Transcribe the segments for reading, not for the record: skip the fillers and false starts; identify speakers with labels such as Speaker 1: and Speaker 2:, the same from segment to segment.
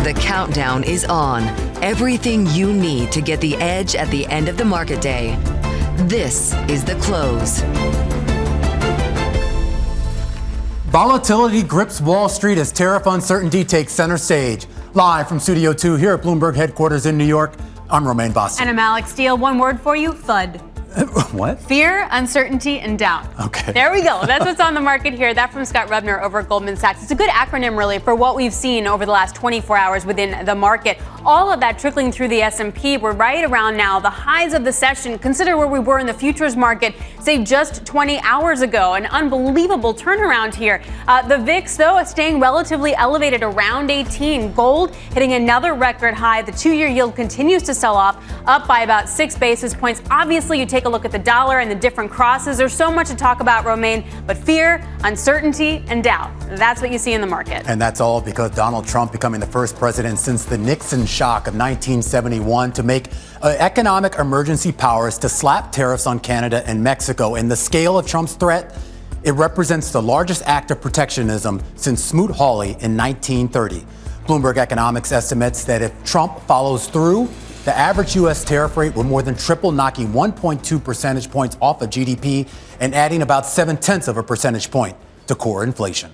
Speaker 1: The countdown is on. Everything you need to get the edge at the end of the market day. This is The Close.
Speaker 2: Volatility grips Wall Street as tariff uncertainty takes center stage. Live from Studio 2 here at Bloomberg headquarters in New York, I'm Romaine Boston.
Speaker 3: And I'm Alex Steele. One word for you, FUD.
Speaker 2: What?
Speaker 3: Fear, uncertainty, and doubt.
Speaker 2: Okay.
Speaker 3: There we go. That's what's on the market here. That from Scott Rubner over at Goldman Sachs. It's a good acronym, really, for what we've seen over the last 24 hours within the market. All of that trickling through the S&P. We're right around now the highs of the session. Consider where we were in the futures market, say, just 20 hours ago. An unbelievable turnaround here. The VIX, though, staying relatively elevated around 18. Gold hitting another record high. The two-year yield continues to sell off, up by about 6 basis points. Obviously, you take a look at the dollar and the different crosses. There's so much to talk about, Romaine, but fear, uncertainty, and doubt. That's what you see in the market.
Speaker 2: And that's all because Donald Trump becoming the first president since the Nixon shock of 1971 to make economic emergency powers to slap tariffs on Canada and Mexico. And the scale of Trump's threat, it represents the largest act of protectionism since Smoot-Hawley in 1930. Bloomberg Economics estimates that if Trump follows through, the average U.S. tariff rate will more than triple, knocking 1.2 percentage points off of GDP and adding about 0.7 of a percentage point to core inflation.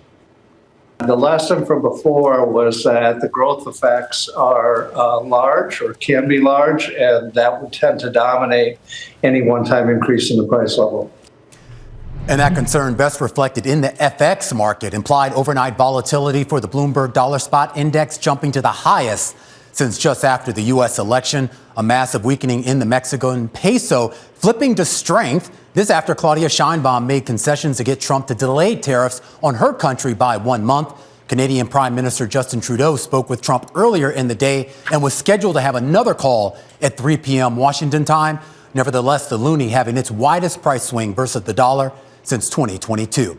Speaker 4: The lesson from before was that the growth effects are large or can be large, and that would tend to dominate any one-time increase in the price level.
Speaker 2: And that concern best reflected in the FX market. Implied overnight volatility for the Bloomberg Dollar Spot Index jumping to the highest since just after the U.S. election. A massive weakening in the Mexican peso flipping to strength. This after Claudia Sheinbaum made concessions to get Trump to delay tariffs on her country by 1 month. Canadian Prime Minister Justin Trudeau spoke with Trump earlier in the day and was scheduled to have another call at 3 p.m. Washington time. Nevertheless, the loonie having its widest price swing versus the dollar since 2022.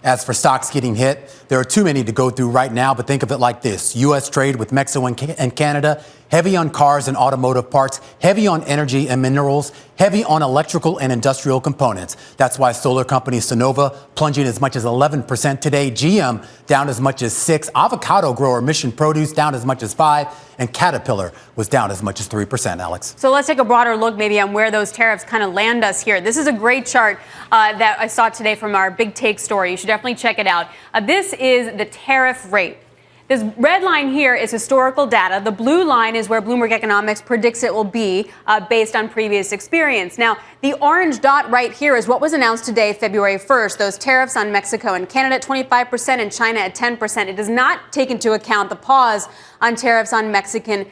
Speaker 2: As for stocks getting hit, there are too many to go through right now, but think of it like this. U.S. trade with Mexico and Canada, heavy on cars and automotive parts, heavy on energy and minerals, heavy on electrical and industrial components. That's why solar company Sonova plunging as much as 11% today, GM down as much as 6%, avocado grower Mission Produce down as much as 5%, and Caterpillar was down as much as 3%, Alex.
Speaker 3: So let's take a broader look maybe on where those tariffs kind of land us here. This is a great chart that I saw today from our Big Take story. You should definitely check it out. This is the tariff rate. This red line here is historical data. The blue line is where Bloomberg Economics predicts it will be based on previous experience. Now, the orange dot right here is what was announced today, February 1st. Those tariffs on Mexico and Canada at 25% and China at 10%. It does not take into account the pause on tariffs on Mexican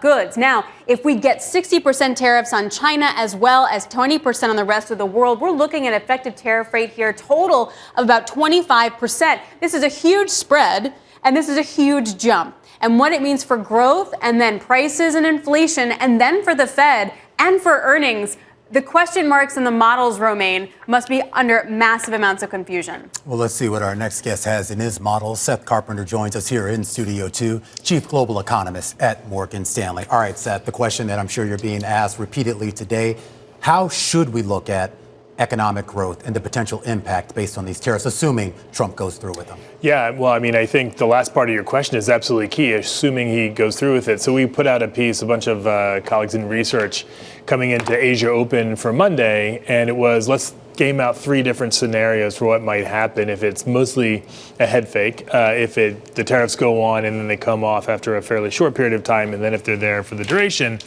Speaker 3: goods. Now, if we get 60% tariffs on China as well as 20% on the rest of the world, we're looking at effective tariff rate here total of about 25%. This is a huge spread. And this is a huge jump. And what it means for growth and then prices and inflation and then for the Fed and for earnings, the question marks in the models, Romaine, must be under massive amounts of confusion.
Speaker 2: Well, let's see what our next guest has in his model. Seth Carpenter joins us here in Studio 2, Chief Global Economist at Morgan Stanley. All right, Seth, the question that I'm sure you're being asked repeatedly today, how should we look at economic growth and the potential impact based on these tariffs, assuming Trump goes through with them?
Speaker 5: Yeah, well, I mean, I think the last part of your question is absolutely key, assuming he goes through with it. So we put out a piece, a bunch of colleagues in research coming into Asia Open for Monday, and it was, let's game out 3 different scenarios for what might happen if it's mostly a head fake, if the tariffs go on and then they come off after a fairly short period of time, and then if they're there for the duration.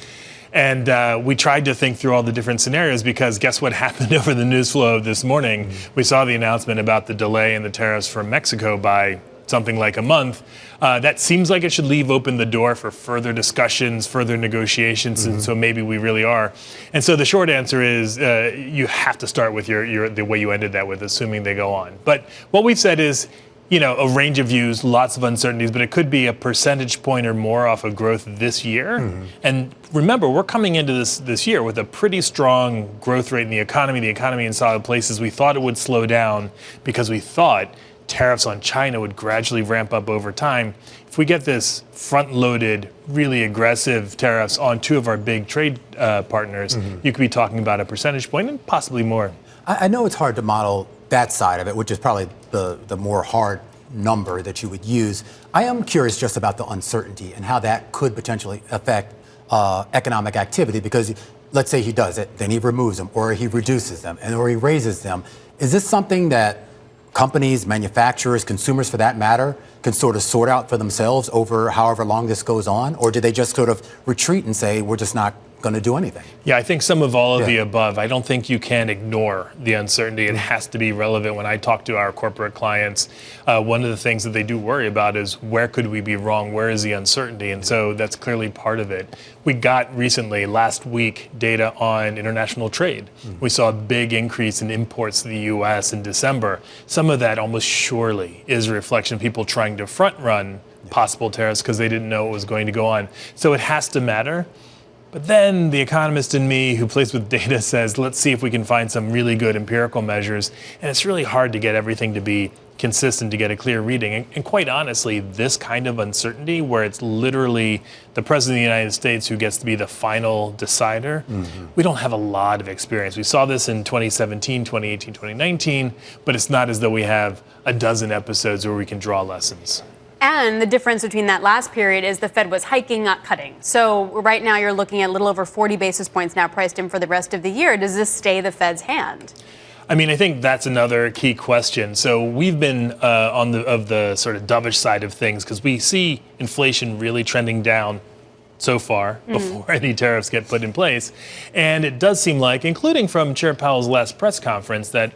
Speaker 5: And we tried to think through all the different scenarios because guess what happened over the news flow this morning? We saw the announcement about the delay in the tariffs from Mexico by something like a month. That seems like it should leave open the door for further discussions, further negotiations, and so maybe we really are. And so the short answer is you have to start with the way you ended that with, assuming they go on. But what we've said is, you know, a range of views, lots of uncertainties, but it could be a percentage point or more off of growth this year. And remember, we're coming into this year with a pretty strong growth rate in the economy in solid places. We thought it would slow down because we thought tariffs on China would gradually ramp up over time. If we get this front-loaded, really aggressive tariffs on 2 of our big trade partners, you could be talking about a percentage point and possibly more.
Speaker 2: I know it's hard to model that side of it, which is probably the more hard number that you would use. I am curious just about the uncertainty and how that could potentially affect economic activity, because let's say he does it, then he removes them, or he reduces them, or he raises them. Is this something that companies, manufacturers, consumers for that matter, can sort of sort out for themselves over however long this goes on? Or do they just sort of retreat and say, we're just not going to do anything?
Speaker 5: Yeah, I think some of all of the above. I don't think you can ignore the uncertainty. It has to be relevant. When I talk to our corporate clients, one of the things that they do worry about is where could we be wrong? Where is the uncertainty? And so that's clearly part of it. We got recently, last week, data on international trade. We saw a big increase in imports to the U.S. in December. Some of that almost surely is a reflection of people trying to front run possible tariffs because they didn't know what was going to go on. So it has to matter. But then the economist in me who plays with data says, let's see if we can find some really good empirical measures. And it's really hard to get everything to be consistent, to get a clear reading. And quite honestly, this kind of uncertainty where it's literally the president of the United States who gets to be the final decider, we don't have a lot of experience. We saw this in 2017, 2018, 2019, but it's not as though we have a dozen episodes where we can draw lessons.
Speaker 3: And the difference between that last period is the Fed was hiking, not cutting. So right now you're looking at a little over 40 basis points now priced in for the rest of the year. Does this stay the Fed's hand?
Speaker 5: I mean, I think that's another key question. So we've been on the sort of dovish side of things because we see inflation really trending down so far before any tariffs get put in place. And it does seem like, including from Chair Powell's last press conference, that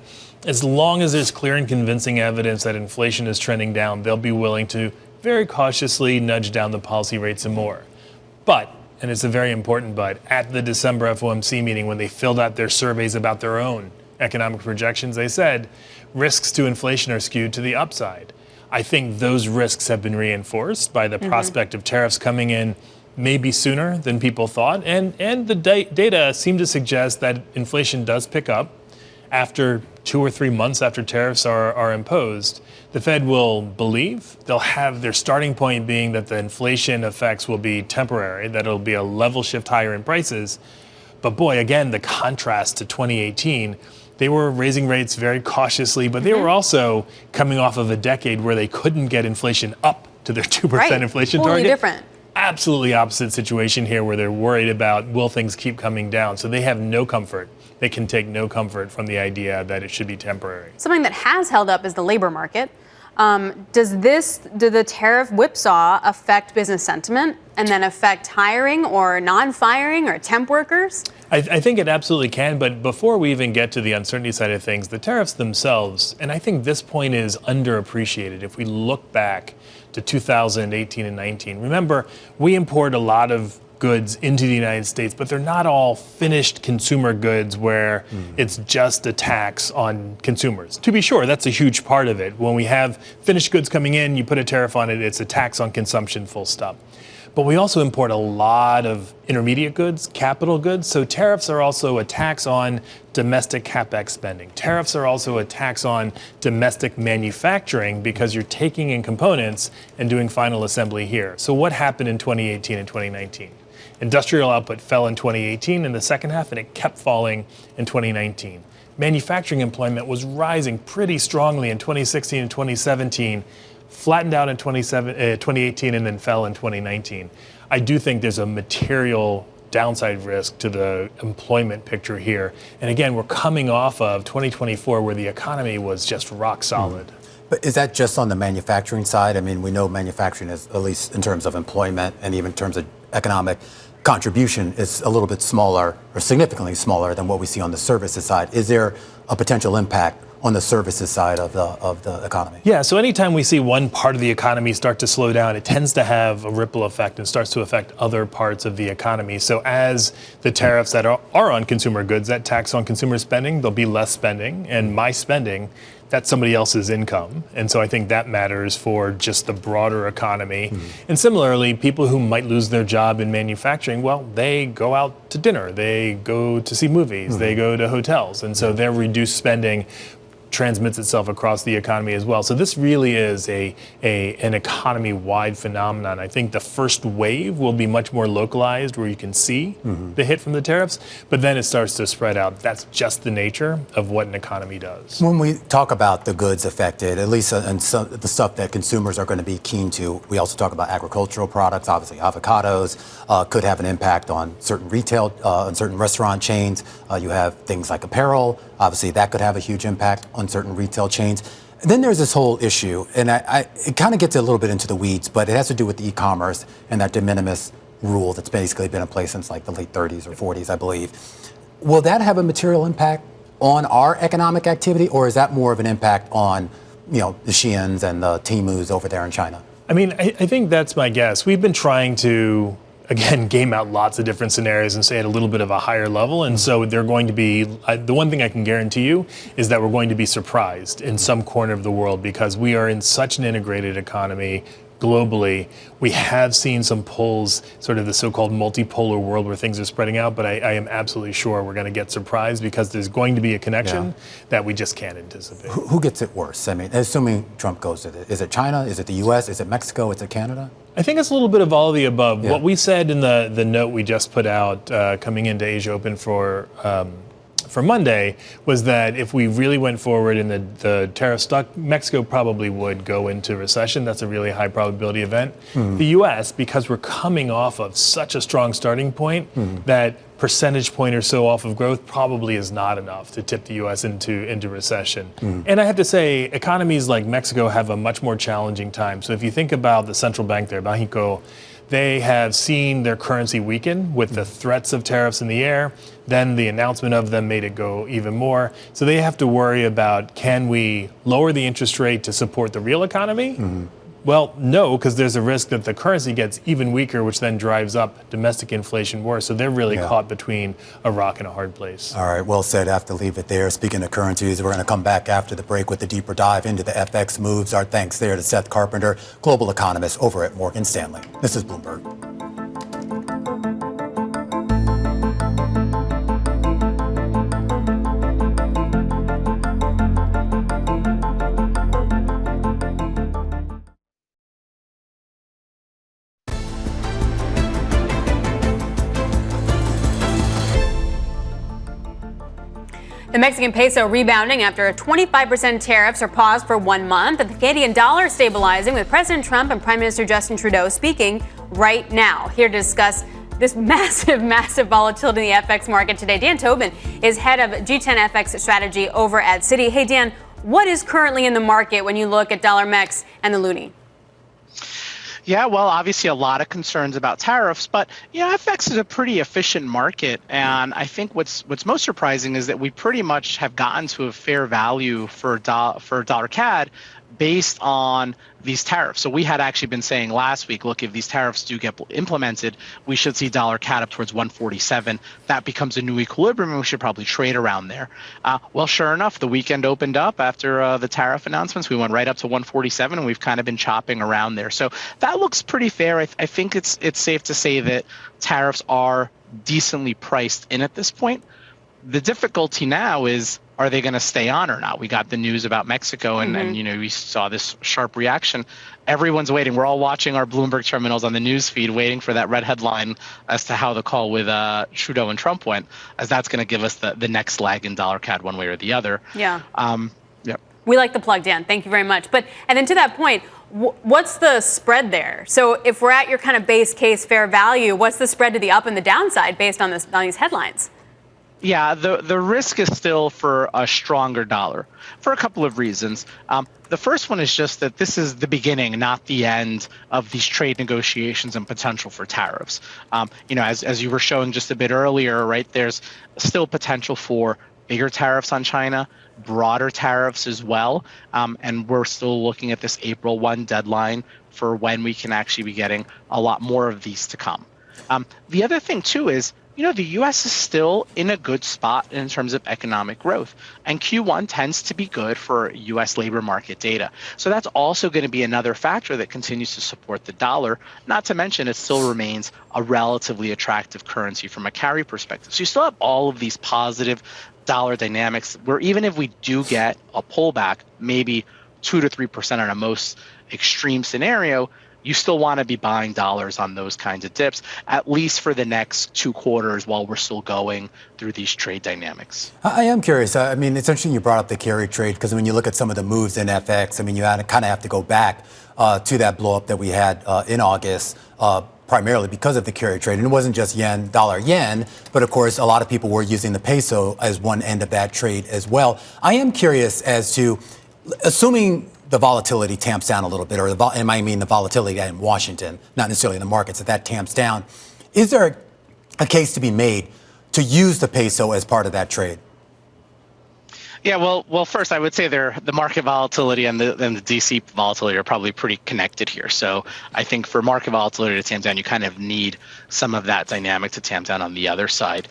Speaker 5: as long as there's clear and convincing evidence that inflation is trending down, they'll be willing to very cautiously nudge down the policy rate some more. But, and it's a very important but, at the December FOMC meeting when they filled out their surveys about their own economic projections, they said risks to inflation are skewed to the upside. I think those risks have been reinforced by the prospect of tariffs coming in maybe sooner than people thought. And the data seem to suggest that inflation does pick up after 2 or 3 months after tariffs are imposed. The Fed will believe, they'll have their starting point being that the inflation effects will be temporary, that it'll be a level shift higher in prices. But boy, again, the contrast to 2018, they were raising rates very cautiously, but they were also coming off of a decade where they couldn't get inflation up to their 2% inflation
Speaker 3: totally
Speaker 5: target.
Speaker 3: Different.
Speaker 5: Absolutely opposite situation here where they're worried about will things keep coming down. So they have no comfort. They can take no comfort from the idea that it should be temporary.
Speaker 3: Something that has held up is the labor market. Do the tariff whipsaw affect business sentiment and then affect hiring or non-firing or temp workers?
Speaker 5: I think it absolutely can, but before we even get to the uncertainty side of things, the tariffs themselves, and I think this point is underappreciated if we look back to 2018 and 19. Remember, we import a lot of goods into the United States, but they're not all finished consumer goods where it's just a tax on consumers. To be sure, that's a huge part of it. When we have finished goods coming in, you put a tariff on it, it's a tax on consumption, full stop. But we also import a lot of intermediate goods, capital goods. So tariffs are also a tax on domestic capex spending. Tariffs are also a tax on domestic manufacturing because you're taking in components and doing final assembly here. So what happened in 2018 and 2019? Industrial output fell in 2018 in the second half, and it kept falling in 2019. Manufacturing employment was rising pretty strongly in 2016 and 2017, flattened out in 2018, and then fell in 2019. I do think there's a material downside risk to the employment picture here. And again, we're coming off of 2024 where the economy was just rock solid.
Speaker 2: But is that just on the manufacturing side? I mean, we know manufacturing is, at least in terms of employment and even in terms of economic contribution, is a little bit smaller or significantly smaller than what we see on the services side. Is there a potential impact on the services side of the economy? Yeah,
Speaker 5: so anytime we see one part of the economy start to slow down, it tends to have a ripple effect and starts to affect other parts of the economy. So as the tariffs that are on consumer goods, that tax on consumer spending, there'll be less spending, and my spending, that's somebody else's income. And so I think that matters for just the broader economy. And similarly, people who might lose their job in manufacturing, well, they go out to dinner, they go to see movies, they go to hotels. And so their reduced spending transmits itself across the economy as well. So this really is an economy-wide phenomenon. I think the first wave will be much more localized, where you can see the hit from the tariffs, but then it starts to spread out. That's just the nature of what an economy does.
Speaker 2: When we talk about the goods affected, at least and the stuff that consumers are going to be keen to, we also talk about agricultural products. Obviously, avocados could have an impact on certain retail, on certain restaurant chains. You have things like apparel. Obviously, that could have a huge impact on certain retail chains. And then there's this whole issue, and it kind of gets a little bit into the weeds, but it has to do with the e-commerce and that de minimis rule that's basically been in place since like the late 30s or 40s, I believe. Will that have a material impact on our economic activity, or is that more of an impact on, the Sheins and the Temus over there in China?
Speaker 5: I mean, I think that's my guess. We've been trying to, again, game out lots of different scenarios and say at a little bit of a higher level. And so they're going to be, the one thing I can guarantee you is that we're going to be surprised in some corner of the world, because we are in such an integrated economy globally. We have seen some pulls, sort of the so-called multipolar world where things are spreading out, but I am absolutely sure we're going to get surprised, because there's going to be a connection that we just can't anticipate.
Speaker 2: Who gets it worse? I mean, assuming Trump goes to it. Is it China? Is it the U.S.? Is it Mexico? Is it Canada?
Speaker 5: I think it's a little bit of all of the above. What we said in the note we just put out coming into Asia Open for Monday was that if we really went forward and the tariff stuck, Mexico probably would go into recession. That's a really high probability event. The U.S., because we're coming off of such a strong starting point, that percentage point or so off of growth probably is not enough to tip the U.S. into recession. And I have to say, economies like Mexico have a much more challenging time. So if you think about the central bank there, Mexico, they have seen their currency weaken with the threats of tariffs in the air. Then the announcement of them made it go even more. So they have to worry about, can we lower the interest rate to support the real economy? Well, no, because there's a risk that the currency gets even weaker, which then drives up domestic inflation worse. So they're really caught between a rock and a hard place.
Speaker 2: All right, well said. I have to leave it there. Speaking of currencies, we're going to come back after the break with a deeper dive into the FX moves. Our thanks there to Seth Carpenter, global economist over at Morgan Stanley. This is Bloomberg.
Speaker 3: The Mexican peso rebounding after 25% tariffs are paused for 1 month, and the Canadian dollar stabilizing, with President Trump and Prime Minister Justin Trudeau speaking right now. Here to discuss this massive volatility in the FX market today, Dan Tobon is head of G10 FX strategy over at Citi. Hey, Dan, what is currently in the market when you look at dollar MEX and the loonie?
Speaker 6: Yeah, well, obviously a lot of concerns about tariffs, but FX is a pretty efficient market, and I think what's most surprising is that we pretty much have gotten to a fair value for dollar CAD based on these tariffs. So we had actually been saying last week, look, if these tariffs do get implemented, we should see dollar CAD up towards 147. That becomes a new equilibrium, and we should probably trade around there. Well, sure enough, the weekend opened up after the tariff announcements. We went right up to 147, and we've kind of been chopping around there. So that looks pretty fair. I think it's safe to say that tariffs are decently priced in at this point. The difficulty now is, are they going to stay on or not? We got the news about Mexico, and we saw this sharp reaction. Everyone's waiting. We're all watching our Bloomberg terminals on the news feed, waiting for that red headline as to how the call with Trudeau and Trump went, as that's going to give us the next leg in dollar CAD one way or the other.
Speaker 3: Yeah. We like the plug, Dan. Thank you very much. And then to that point, what's the spread there? So if we're at your kind of base case fair value, what's the spread to the up and the downside based on these headlines?
Speaker 6: Yeah, the risk is still for a stronger dollar for a couple of reasons. The first one is just that this is the beginning, not the end of these trade negotiations and potential for tariffs. As you were showing just a bit earlier, right, there's still potential for bigger tariffs on China, broader tariffs as well. And we're still looking at this April 1 deadline for when we can actually be getting a lot more of these to come. The other thing, too, is the U.S. is still in a good spot in terms of economic growth. And Q1 tends to be good for U.S. labor market data. So that's also going to be another factor that continues to support the dollar, not to mention it still remains a relatively attractive currency from a carry perspective. So you still have all of these positive dollar dynamics where even if we do get a pullback, maybe 2 to 3% on a most extreme scenario, you still want to be buying dollars on those kinds of dips, at least for the next 2 quarters while we're still going through these trade dynamics.
Speaker 2: I am curious. I mean, it's interesting you brought up the carry trade because when you look at some of the moves in FX, I mean, you kind of have to go back to that blow up that we had in August, primarily because of the carry trade. And it wasn't just yen, dollar yen, but of course, a lot of people were using the peso as one end of that trade as well. I am curious as to, assuming the volatility tamps down a little bit, and I mean the volatility in Washington, not necessarily in the markets, that tamps down. Is there a case to be made to use the peso as part of that trade?
Speaker 6: Yeah, well, first I would say the market volatility and the DC volatility are probably pretty connected here. So I think for market volatility to tamp down, you kind of need some of that dynamic to tamp down on the other side.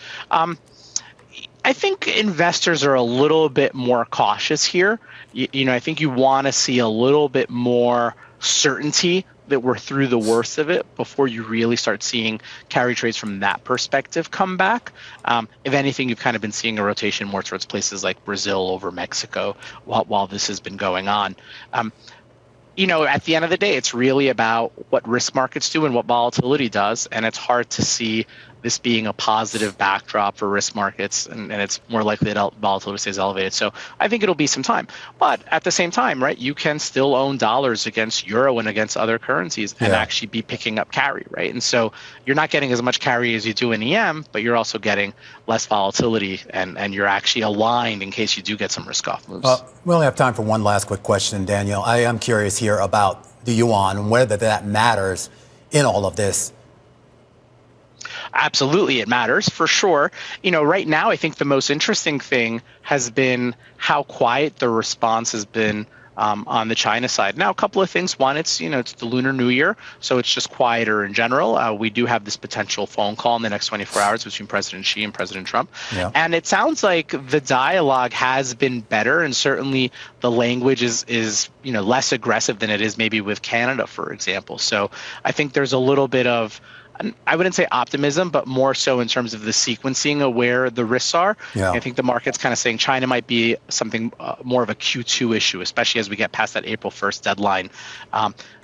Speaker 6: I think investors are a little bit more cautious here. I think you want to see a little bit more certainty that we're through the worst of it before you really start seeing carry trades from that perspective come back. If anything, you've kind of been seeing a rotation more towards places like Brazil over Mexico while this has been going on. At the end of the day, it's really about what risk markets do and what volatility does, and it's hard to see this being a positive backdrop for risk markets, and it's more likely that volatility stays elevated. So I think it'll be some time. But at the same time, right, you can still own dollars against euro and against other currencies and actually be picking up carry, right? And so you're not getting as much carry as you do in EM, but you're also getting less volatility, and you're actually aligned in case you do get some risk-off moves.
Speaker 2: We only have time for one last quick question, Daniel. I am curious here about the yuan and whether that matters in all of this.
Speaker 6: Absolutely, it matters for sure. Right now, I think the most interesting thing has been how quiet the response has been on the China side. Now, a couple of things. One, it's the Lunar New Year, so it's just quieter in general. We do have this potential phone call in the next 24 hours between President Xi and President Trump. Yeah. And it sounds like the dialogue has been better, and certainly the language is less aggressive than it is maybe with Canada, for example. So I think there's a little bit of, I wouldn't say optimism, but more so in terms of the sequencing of where the risks are. Yeah. I think the market's kind of saying China might be something more of a Q2 issue, especially as we get past that April 1st deadline.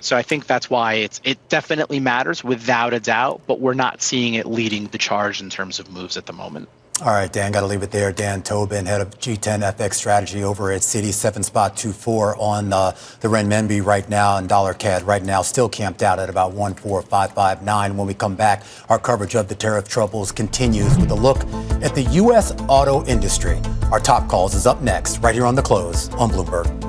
Speaker 6: So I think that's why it definitely matters without a doubt, but we're not seeing it leading the charge in terms of moves at the moment.
Speaker 2: All right, Dan, got to leave it there. Dan Tobon, head of G10 FX strategy over at Citi, 7.24 on the renminbi right now, and dollar CAD right now still camped out at about 14559. When we come back, our coverage of the tariff troubles continues with a look at the U.S. auto industry. Our top calls is up next, right here on The Close on Bloomberg.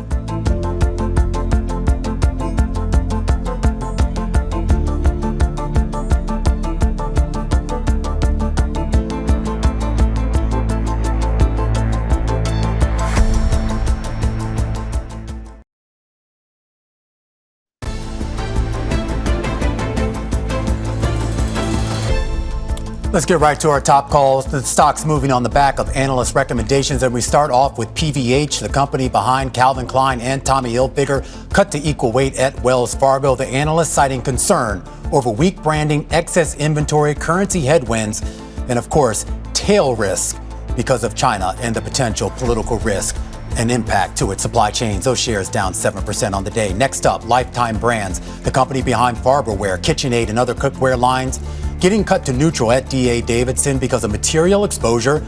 Speaker 2: Let's get right to our top calls. The stock's moving on the back of analyst recommendations, and we start off with PVH, the company behind Calvin Klein and Tommy Hilfiger, cut to equal weight at Wells Fargo. The analyst citing concern over weak branding, excess inventory, currency headwinds, and of course, tail risk because of China and the potential political risk and impact to its supply chains. Those shares down 7% on the day. Next up, Lifetime Brands, the company behind Farberware, KitchenAid, and other cookware lines, getting cut to neutral at D.A. Davidson because of material exposure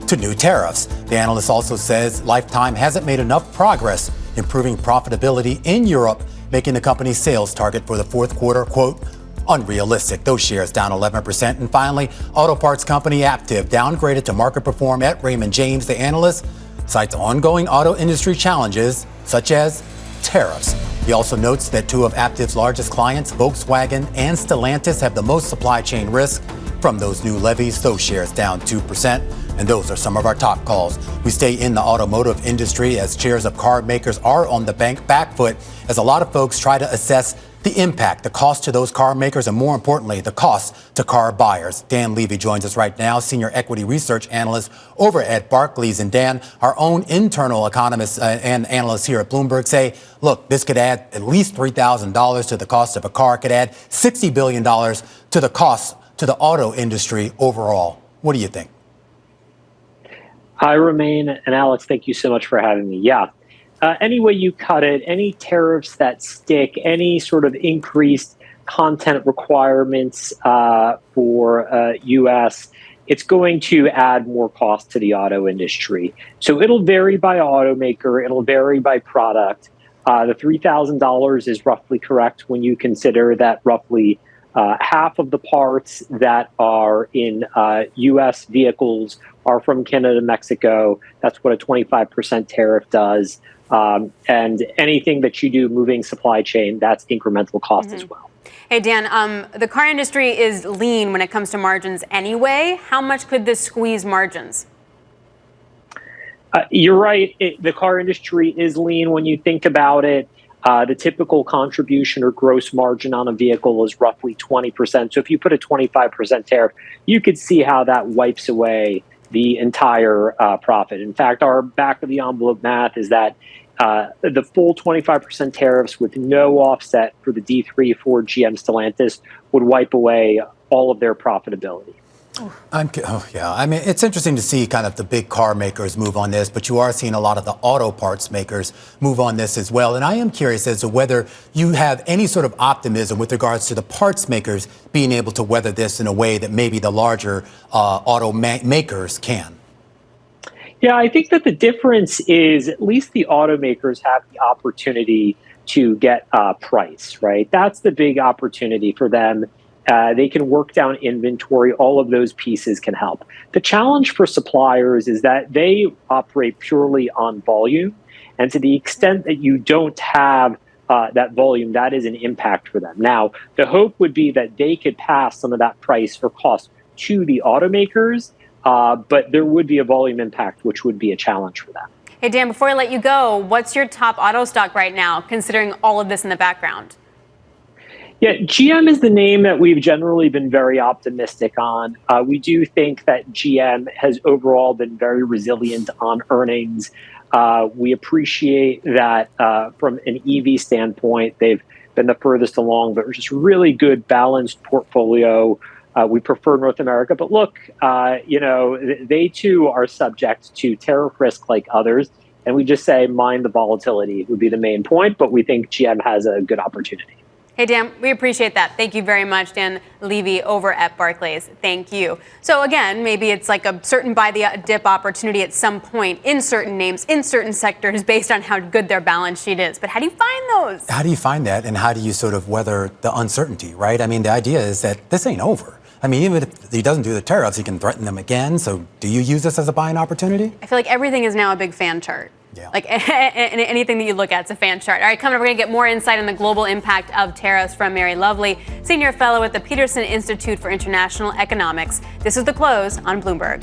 Speaker 2: to new tariffs. The analyst also says Lifetime hasn't made enough progress improving profitability in Europe, making the company's sales target for the fourth quarter, quote, unrealistic. Those shares down 11%. And finally, auto parts company Aptiv downgraded to market perform at Raymond James. The analyst cites ongoing auto industry challenges such as tariffs. He also notes that two of Aptiv's largest clients, Volkswagen and Stellantis, have the most supply chain risk from those new levies. Those shares down 2%. And those are some of our top calls. We stay in the automotive industry as shares of car makers are on the back foot as a lot of folks try to assess the impact, the cost to those car makers, and more importantly, the cost to car buyers. Dan Levy joins us right now, senior equity research analyst over at Barclays. And Dan, our own internal economists and analysts here at Bloomberg say, look, this could add at least $3,000 to the cost of a car, could add $60 billion to the cost to the auto industry overall. What do you think?
Speaker 7: Hi, Romaine and Alex. Thank you so much for having me. Yeah. Any way you cut it, any tariffs that stick, any sort of increased content requirements for U.S., it's going to add more cost to the auto industry. So it'll vary by automaker. It'll vary by product. The $3,000 is roughly correct when you consider that roughly half of the parts that are in U.S. vehicles are from Canada and Mexico. That's what a 25% tariff does. And anything that you do moving supply chain, that's incremental cost as well.
Speaker 3: Hey, Dan, the car industry is lean when it comes to margins anyway. How much could this squeeze margins?
Speaker 7: You're right. The car industry is lean when you think about it. The typical contribution or gross margin on a vehicle is roughly 20%. So if you put a 25% tariff, you could see how that wipes away the entire profit. In fact, our back of the envelope math is that the full 25% tariffs with no offset for the D3 for GM Stellantis would wipe away all of their profitability.
Speaker 2: I mean, it's interesting to see kind of the big car makers move on this, but you are seeing a lot of the auto parts makers move on this as well. And I am curious as to whether you have any sort of optimism with regards to the parts makers being able to weather this in a way that maybe the larger auto makers can.
Speaker 7: Yeah, I think that the difference is at least the automakers have the opportunity to get price, right? That's the big opportunity for them. They can work down inventory. All of those pieces can help. The challenge for suppliers is that they operate purely on volume. And to the extent that you don't have that volume, that is an impact for them. Now, the hope would be that they could pass some of that price or cost to the automakers, but there would be a volume impact, which would be a challenge for them.
Speaker 3: Hey, Dan, before I let you go, what's your top auto stock right now, considering all of this in the background?
Speaker 7: Yeah, GM is the name that we've generally been very optimistic on. We do think that GM has overall been very resilient on earnings. We appreciate that from an EV standpoint, they've been the furthest along, but just really good balanced portfolio. We prefer North America, but look, they too are subject to tariff risk like others. And we just say mind the volatility would be the main point, but we think GM has a good opportunity.
Speaker 3: Hey, Dan, we appreciate that. Thank you very much, Dan Levy over at Barclays. Thank you. So again, maybe it's like a certain buy the dip opportunity at some point in certain names, in certain sectors based on how good their balance sheet is. But how do you find those? How
Speaker 2: do you find that, and how do you sort of weather the uncertainty, right? I mean, the idea is that this ain't over. I mean, even if he doesn't do the tariffs, he can threaten them again. So do you use this as a buying opportunity?
Speaker 3: I feel like everything is now a big fan chart.
Speaker 2: Yeah.
Speaker 3: Like anything that you look at, it's a fan chart. All right, coming up, we're going to get more insight on the global impact of tariffs from Mary Lovely, senior fellow at the Peterson Institute for International Economics. This is The Close on Bloomberg.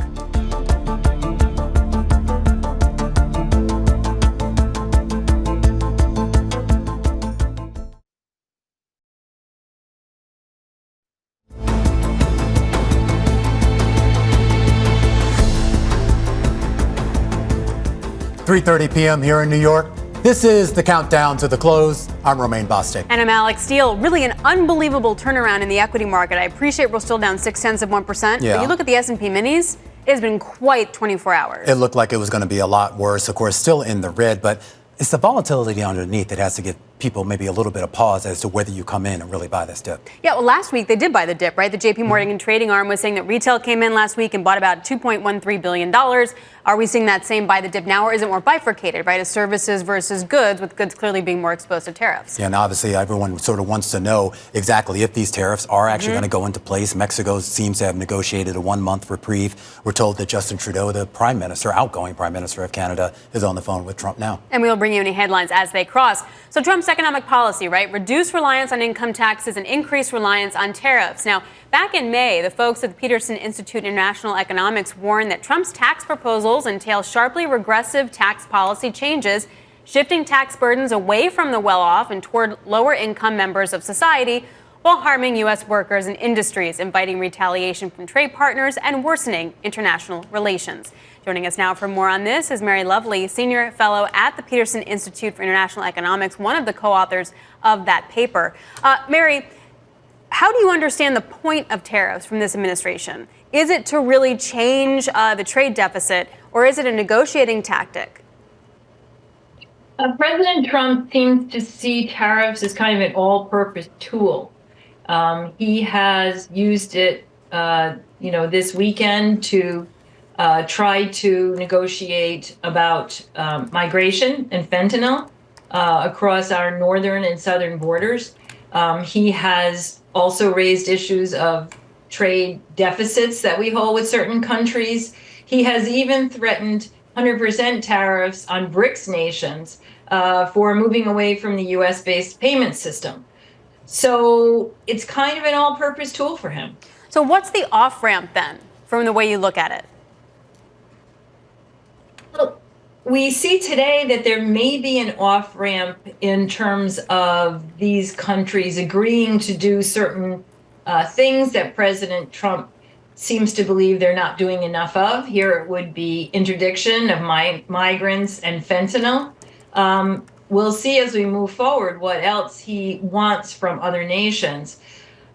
Speaker 2: .30 p.m. here in New York. This is the countdown to the close. I'm Romaine Bostick.
Speaker 3: And I'm Alex Steele. Really an unbelievable turnaround in the equity market. I appreciate we're still down 0.6%.
Speaker 2: Yeah.
Speaker 3: But you look at the S&P minis, it's been quite 24 hours.
Speaker 2: It looked like it was going to be a lot worse. Of course, still in the red, but it's the volatility underneath that has to give people maybe a little bit of pause as to whether you come in and really buy this dip.
Speaker 3: Yeah, well, last week they did buy the dip, right? The JP Morgan trading arm was saying that retail came in last week and bought about $2.13 billion. Are we seeing that same buy the dip now, or is it more bifurcated, right? As services versus goods, with goods clearly being more exposed to tariffs?
Speaker 2: Yeah, and obviously everyone sort of wants to know exactly if these tariffs are actually going to go into place. Mexico seems to have negotiated a 1-month reprieve. We're told that Justin Trudeau, the prime minister, outgoing prime minister of Canada, is on the phone with Trump now.
Speaker 3: And we'll bring you any headlines as they cross. So Trump's economic policy, right? Reduce reliance on income taxes and increase reliance on tariffs. Now, back in May, the folks at the Peterson Institute International Economics warned that Trump's tax proposals entail sharply regressive tax policy changes shifting tax burdens away from the well-off and toward lower-income members of society, while harming U.S. workers and industries, inviting retaliation from trade partners and worsening international relations. Joining us now for more on this is Mary Lovely, Senior Fellow at the Peterson Institute for International Economics, one of the co-authors of that paper. Mary, how do you understand the point of tariffs from this administration? Is it to really change the trade deficit, or is it a negotiating tactic?
Speaker 8: President Trump seems to see tariffs as kind of an all-purpose tool. He has used it, this weekend to try to negotiate about migration and fentanyl across our northern and southern borders. He has also raised issues of trade deficits that we hold with certain countries. He has even threatened 100% tariffs on BRICS nations for moving away from the U.S.-based payment system. So it's kind of an all-purpose tool for him.
Speaker 3: So what's the off-ramp then, from the way you look at it?
Speaker 8: Well, we see today that there may be an off-ramp in terms of these countries agreeing to do certain things that President Trump seems to believe they're not doing enough of. Here it would be interdiction of migrants and fentanyl. We'll see as we move forward what else he wants from other nations.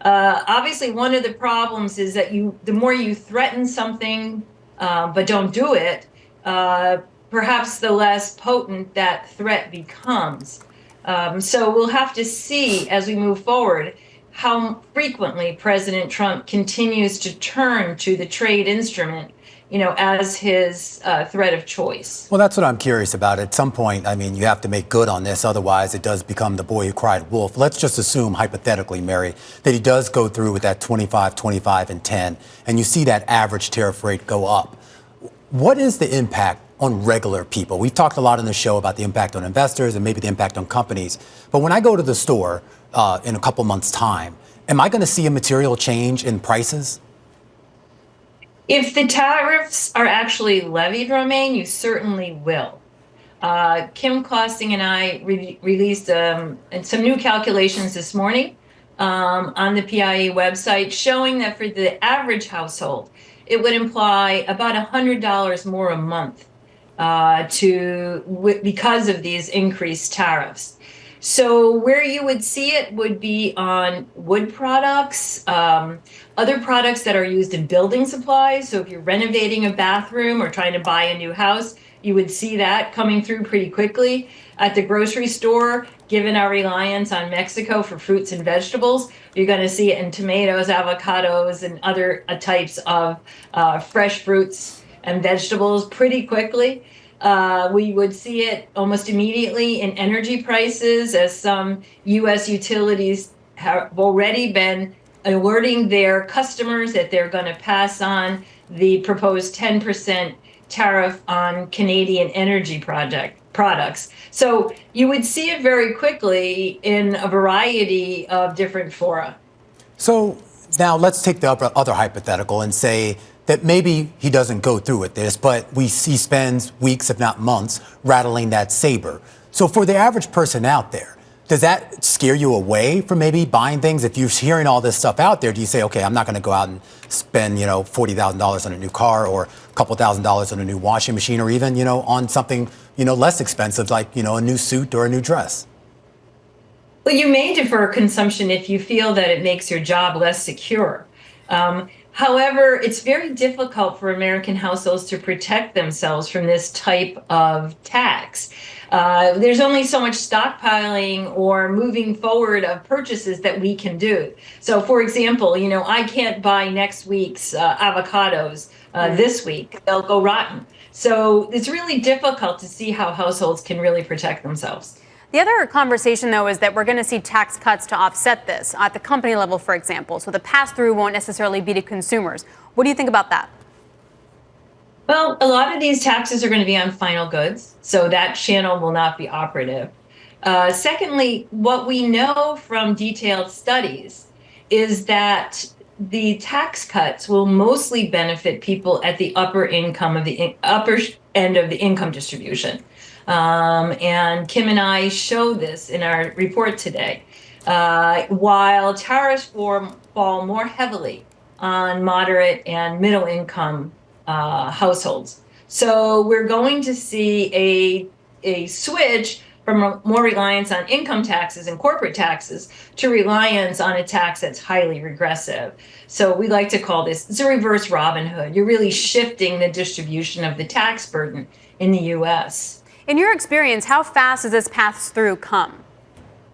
Speaker 8: Obviously, one of the problems is that the more you threaten something but don't do it, perhaps the less potent that threat becomes. So we'll have to see as we move forward how frequently President Trump continues to turn to the trade instrument, as his threat of choice.
Speaker 2: Well, that's what I'm curious about. At some point, you have to make good on this. Otherwise, it does become the boy who cried wolf. Let's just assume, hypothetically, Mary, that he does go through with that 25, 25, and 10, and you see that average tariff rate go up. What is the impact on regular people? We've talked a lot on the show about the impact on investors and maybe the impact on companies. But when I go to the store in a couple months' time, am I going to see a material change in prices?
Speaker 8: If the tariffs are actually levied, Romaine, you certainly will. Kim Costing and I released some new calculations this morning on the PIA website showing that for the average household, it would imply about $100 more a month because of these increased tariffs. So where you would see it would be on wood products, other products that are used in building supplies. So if you're renovating a bathroom or trying to buy a new house, you would see that coming through pretty quickly. At the grocery store, given our reliance on Mexico for fruits and vegetables, you're going to see it in tomatoes, avocados, and other types of fresh fruits and vegetables pretty quickly. We would see it almost immediately in energy prices, as some U.S. utilities have already been alerting their customers that they're going to pass on the proposed 10% tariff on Canadian energy products. So you would see it very quickly in a variety of different fora.
Speaker 2: So now let's take the other hypothetical and say that maybe he doesn't go through with this, but he spends weeks, if not months, rattling that saber. So for the average person out there, does that scare you away from maybe buying things? If you're hearing all this stuff out there, do you say, okay, I'm not going to go out and spend, $40,000 on a new car or a couple $1,000s on a new washing machine or even, on something, less expensive like, a new suit or a new dress?
Speaker 8: Well, you may defer consumption if you feel that it makes your job less secure. However, it's very difficult for American households to protect themselves from this type of tax. There's only so much stockpiling or moving forward of purchases that we can do. So, for example, I can't buy next week's avocados this week. They'll go rotten. So it's really difficult to see how households can really protect themselves.
Speaker 3: The other conversation, though, is that we're going to see tax cuts to offset this at the company level, for example. So the pass-through won't necessarily be to consumers. What do you think about that?
Speaker 8: Well, a lot of these taxes are going to be on final goods, so that channel will not be operative. Secondly, what we know from detailed studies is that the tax cuts will mostly benefit people at the upper end of the income distribution. And Kim and I show this in our report today. While tariffs fall more heavily on moderate and middle income households. So we're going to see a switch from more reliance on income taxes and corporate taxes to reliance on a tax that's highly regressive. So we like to call this, it's a reverse Robin Hood. You're really shifting the distribution of the tax burden in the U.S.
Speaker 3: In your experience, how fast does this pass-through come?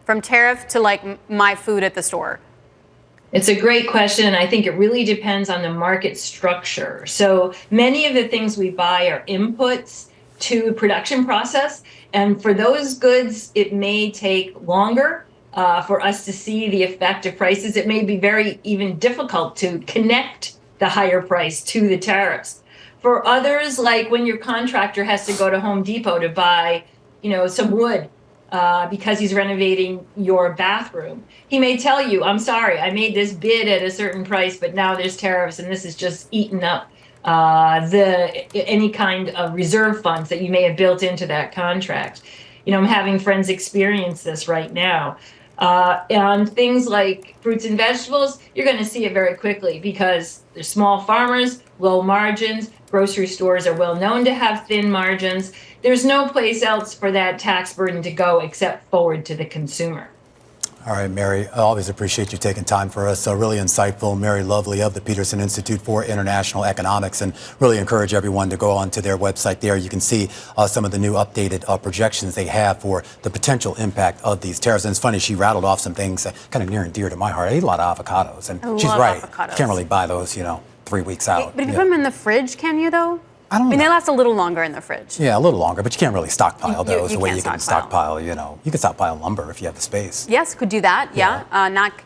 Speaker 3: From tariff to like my food at the store?
Speaker 8: It's a great question. I think it really depends on the market structure. So many of the things we buy are inputs to production process. And for those goods, it may take longer for us to see the effect of prices. It may be very even difficult to connect the higher price to the tariffs. For others, like when your contractor has to go to Home Depot to buy, some wood because he's renovating your bathroom, he may tell you, I'm sorry, I made this bid at a certain price, but now there's tariffs and this is just eaten up any kind of reserve funds that you may have built into that contract. I'm having friends experience this right now. On things like fruits and vegetables, you're going to see it very quickly because they're small farmers, low margins. Grocery stores are well known to have thin margins. There's no place else for that tax burden to go except forward to the consumer.
Speaker 2: All right, Mary, I always appreciate you taking time for us. Really insightful. Mary Lovely of the Peterson Institute for International Economics, and really encourage everyone to go onto their website there. You can see some of the new updated projections they have for the potential impact of these tariffs. And it's funny, she rattled off some things kind of near and dear to my heart. I eat a lot of avocados, and she's right. Avocados. Can't really buy those, 3 weeks out.
Speaker 3: But if you put them in the fridge, can you, though?
Speaker 2: I don't know.
Speaker 3: They last a little longer in the fridge.
Speaker 2: Yeah, a little longer, but you can't really stockpile those the way you can
Speaker 3: stockpile.
Speaker 2: You can stockpile lumber if you have the space.
Speaker 3: Yes, could do that, yeah.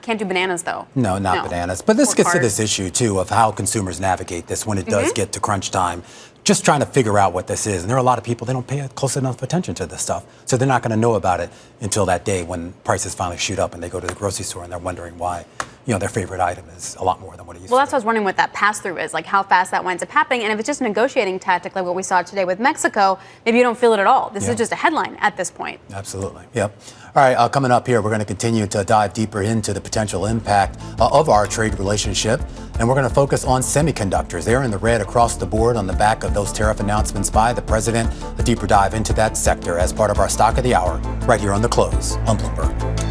Speaker 3: Can't do bananas, though.
Speaker 2: No, not bananas. But this gets to this issue, too, of how consumers navigate this when it does get to crunch time. Just trying to figure out what this is. And there are a lot of people, they don't pay close enough attention to this stuff. So they're not going to know about it until that day when prices finally shoot up and they go to the grocery store and they're wondering why their favorite item is a lot more than what it used to be.
Speaker 3: Well, that's what I was wondering what that pass-through is, like how fast that winds up happening. And if it's just a negotiating tactic like what we saw today with Mexico, maybe you don't feel it at all. This is just a headline at this point.
Speaker 2: Absolutely. Yep. All right, coming up here, we're going to continue to dive deeper into the potential impact of our trade relationship. And we're going to focus on semiconductors. They're in the red across the board on the back of those tariff announcements by the president. A deeper dive into that sector as part of our Stock of the Hour right here on The Close on Bloomberg.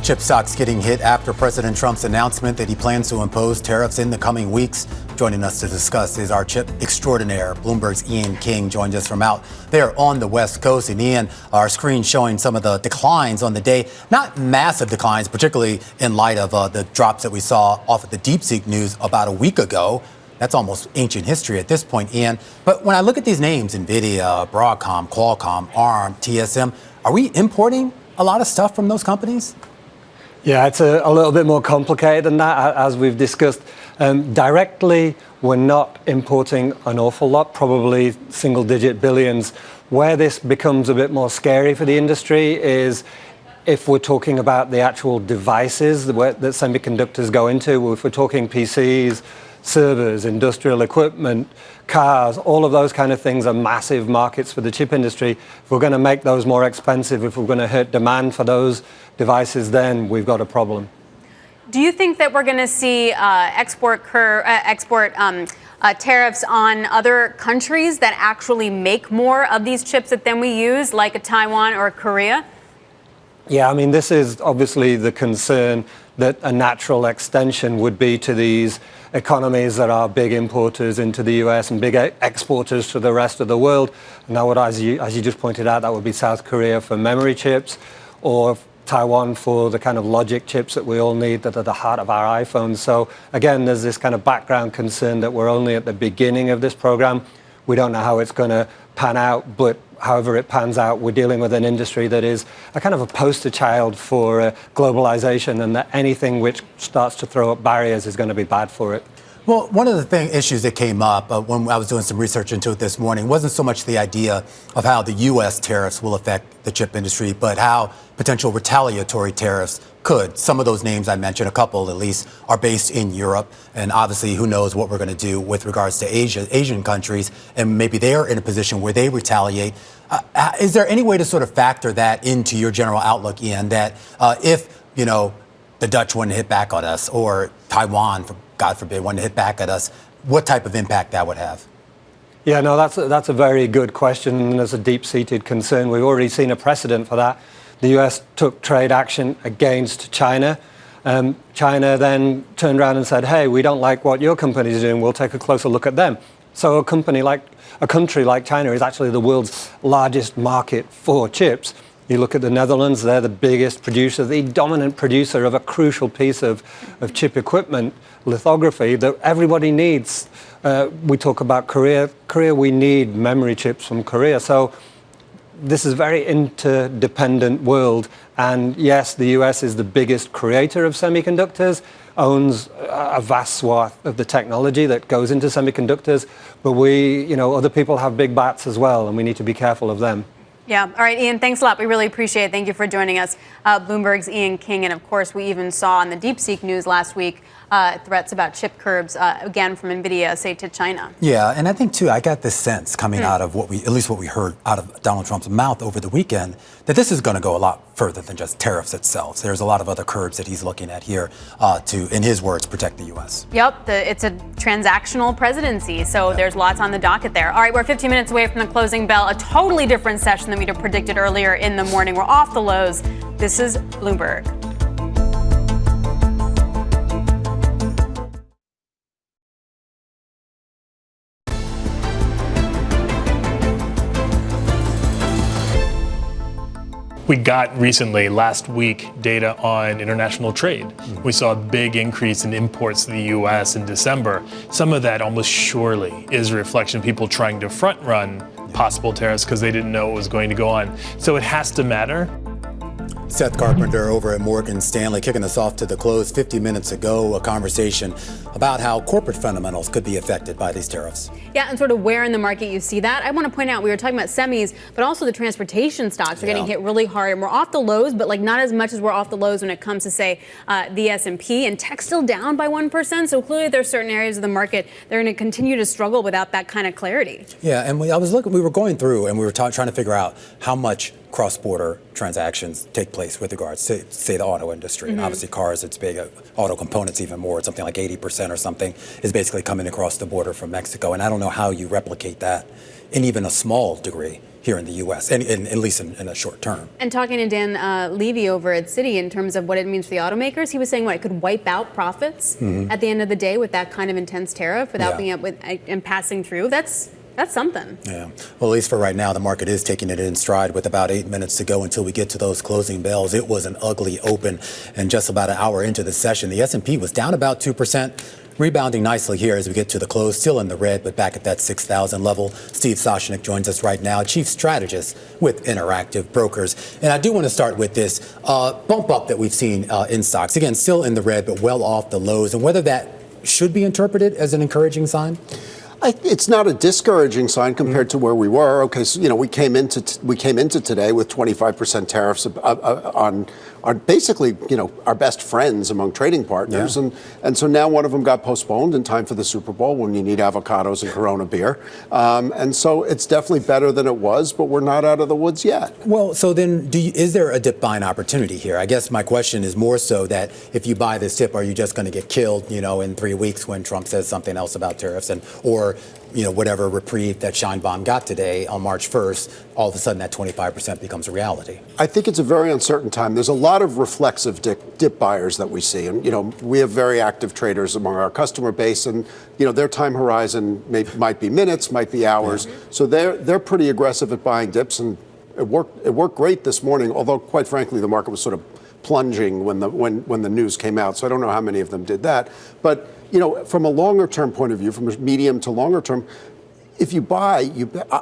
Speaker 2: Chip stocks getting hit after President Trump's announcement that he plans to impose tariffs in the coming weeks. Joining us to discuss is our chip extraordinaire. Bloomberg's Ian King joins us from out there on the West Coast. And Ian, our screen showing some of the declines on the day. Not massive declines, particularly in light of the drops that we saw off of the DeepSeek news about a week ago. That's almost ancient history at this point, Ian. But when I look at these names, NVIDIA, Broadcom, Qualcomm, ARM, TSM, are we importing a lot of stuff from those companies?
Speaker 9: Yeah, it's a little bit more complicated than that, as we've discussed. Directly, we're not importing an awful lot, probably single-digit billions. Where this becomes a bit more scary for the industry is if we're talking about the actual devices that semiconductors go into. If we're talking PCs, servers, industrial equipment, cars, all of those kind of things are massive markets for the chip industry. If we're going to make those more expensive, if we're going to hurt demand for those devices, then we've got a problem.
Speaker 3: Do you think that we're going to see export tariffs on other countries that actually make more of these chips than we use, like a Taiwan or Korea?
Speaker 9: Yeah, I mean, this is obviously the concern that a natural extension would be to these economies that are big importers into the US and big exporters to the rest of the world. Now, as you just pointed out, that would be South Korea for memory chips, or Taiwan for the kind of logic chips that we all need that are the heart of our iPhones. So again, there's this kind of background concern that we're only at the beginning of this program. We don't know how it's going to pan out, but however it pans out, we're dealing with an industry that is a kind of a poster child for globalization, and that anything which starts to throw up barriers is going to be bad for it.
Speaker 2: Well, one of the issues that came up when I was doing some research into it this morning wasn't so much the idea of how the U.S. tariffs will affect the chip industry, but how potential retaliatory tariffs could. Some of those names I mentioned, a couple at least, are based in Europe. And obviously, who knows what we're going to do with regards to Asian countries. And maybe they're in a position where they retaliate. Is there any way to sort of factor that into your general outlook, Ian, that if, the Dutch wouldn't hit back on us or Taiwan, God forbid, wouldn't hit back at us, what type of impact that would have?
Speaker 9: Yeah, no, that's a very good question, and there's a deep-seated concern. We've already seen a precedent for that. The U.S. took trade action against China. China then turned around and said, hey, we don't like what your company is doing. We'll take a closer look at them. So a country like China is actually the world's largest market for chips. You look at the Netherlands, they're the biggest producer, the dominant producer of a crucial piece of chip equipment, lithography, that everybody needs. We talk about Korea. We need memory chips from Korea. So this is a very interdependent world. And yes, the US is the biggest creator of semiconductors, owns a vast swath of the technology that goes into semiconductors. But other people have big bats as well, and we need to be careful of them.
Speaker 3: Yeah. All right, Ian, thanks a lot. We really appreciate it. Thank you for joining us. Bloomberg's Ian King. And of course, we even saw on the DeepSeek news last week threats about chip curbs, again, from NVIDIA, say, to China.
Speaker 2: Yeah, and I think, too, I got this sense coming out of at least what we heard out of Donald Trump's mouth over the weekend, that this is going to go a lot further than just tariffs itself. There's a lot of other curbs that he's looking at here to, in his words, protect the U.S.
Speaker 3: Yep, it's a transactional presidency, so there's lots on the docket there. All right, we're 15 minutes away from the closing bell. A totally different session than we'd have predicted earlier in the morning. We're off the lows. This is Bloomberg.
Speaker 5: We got recently, last week, data on international trade. We saw a big increase in imports to the U.S. in December. Some of that almost surely is a reflection of people trying to front run possible tariffs because they didn't know what was going to go on. So it has to matter.
Speaker 2: Seth Carpenter over at Morgan Stanley kicking us off to the close 50 minutes ago, a conversation about how corporate fundamentals could be affected by these tariffs.
Speaker 3: Yeah, and sort of where in the market you see that. I want to point out, we were talking about semis, but also the transportation stocks are getting hit really hard. And we're off the lows, but like not as much as we're off the lows when it comes to, say, the S&P. And tech still down by 1%. So clearly there's certain areas of the market that are going to continue to struggle without that kind of clarity. Yeah, and we were going through and we were trying to figure out how much cross-border transactions take place with regards to, say, the auto industry. And obviously cars, it's big. Auto components even more. It's something like 80% or something is basically coming across the border from Mexico. And I don't know how you replicate that in even a small degree here in the U.S., and at least in a short term. And talking to Dan Levy over at Citi in terms of what it means for the automakers, he was saying it could wipe out profits at the end of the day with that kind of intense tariff without being up with and passing through. That's something. Yeah. Well, at least for right now, the market is taking it in stride with about 8 minutes to go until we get to those closing bells. It was an ugly open, and just about an hour into the session, the S&P was down about 2%. Rebounding nicely here as we get to the close, still in the red, but back at that 6,000 level. Steve Sosnick joins us right now, chief strategist with Interactive Brokers. And I do want to start with this bump up that we've seen in stocks. Again, still in the red, but well off the lows, and whether that should be interpreted as an encouraging sign.
Speaker 10: It's not a discouraging sign compared to where we were. Okay, so we came into today with 25% tariffs on basically our best friends among trading partners, and so now one of them got postponed in time for the Super Bowl when you need avocados and Corona beer, and so it's definitely better than it was, but we're not out of the woods yet. Well, so then is there a dip buying opportunity here? I guess my question is more so that if you buy this dip, are you just going to get killed, in 3 weeks when Trump says something else about tariffs or whatever reprieve that Scheinbaum got today on March 1st, all of a sudden that 25% becomes a reality? I think it's a very uncertain time. There's a lot of reflexive dip buyers that we see. And, we have very active traders among our customer base. And, their time horizon might be minutes, might be hours. So they're pretty aggressive at buying dips. And it worked great this morning, although, quite frankly, the market was sort of plunging when the news came out. So I don't know how many of them did that. But from a longer term point of view, from a medium to longer term, if you buy,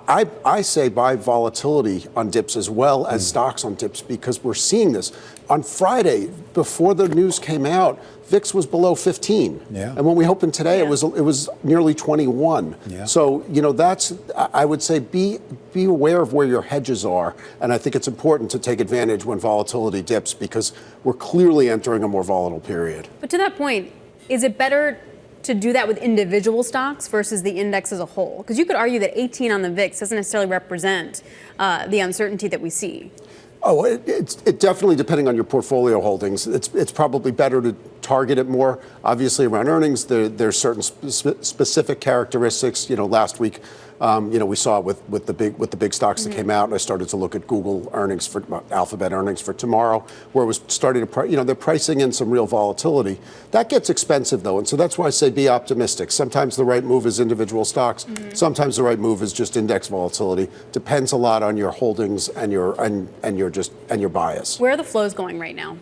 Speaker 10: I say buy volatility on dips as well as stocks on dips, because we're seeing this. On Friday, before the news came out, VIX was below 15.
Speaker 2: Yeah.
Speaker 10: And when we opened today, it was nearly 21.
Speaker 2: Yeah.
Speaker 10: So, I would say be aware of where your hedges are. And I think it's important to take advantage when volatility dips, because we're clearly entering a more volatile period.
Speaker 3: But to that point, is it better to do that with individual stocks versus the index as a whole? Because you could argue that 18 on the VIX doesn't necessarily represent the uncertainty that we see.
Speaker 10: Oh, it definitely, depending on your portfolio holdings, it's probably better to target it more. Obviously, around earnings, there's certain specific characteristics. Last week, we saw it with the big stocks that came out, and I started to look at Google earnings for Alphabet earnings for tomorrow, where it was starting to, they're pricing in some real volatility. That gets expensive though, and so that's why I say be optimistic. Sometimes the right move is individual stocks. Sometimes the right move is just index volatility. Depends a lot on your holdings and your bias.
Speaker 3: Where are the flows going right now?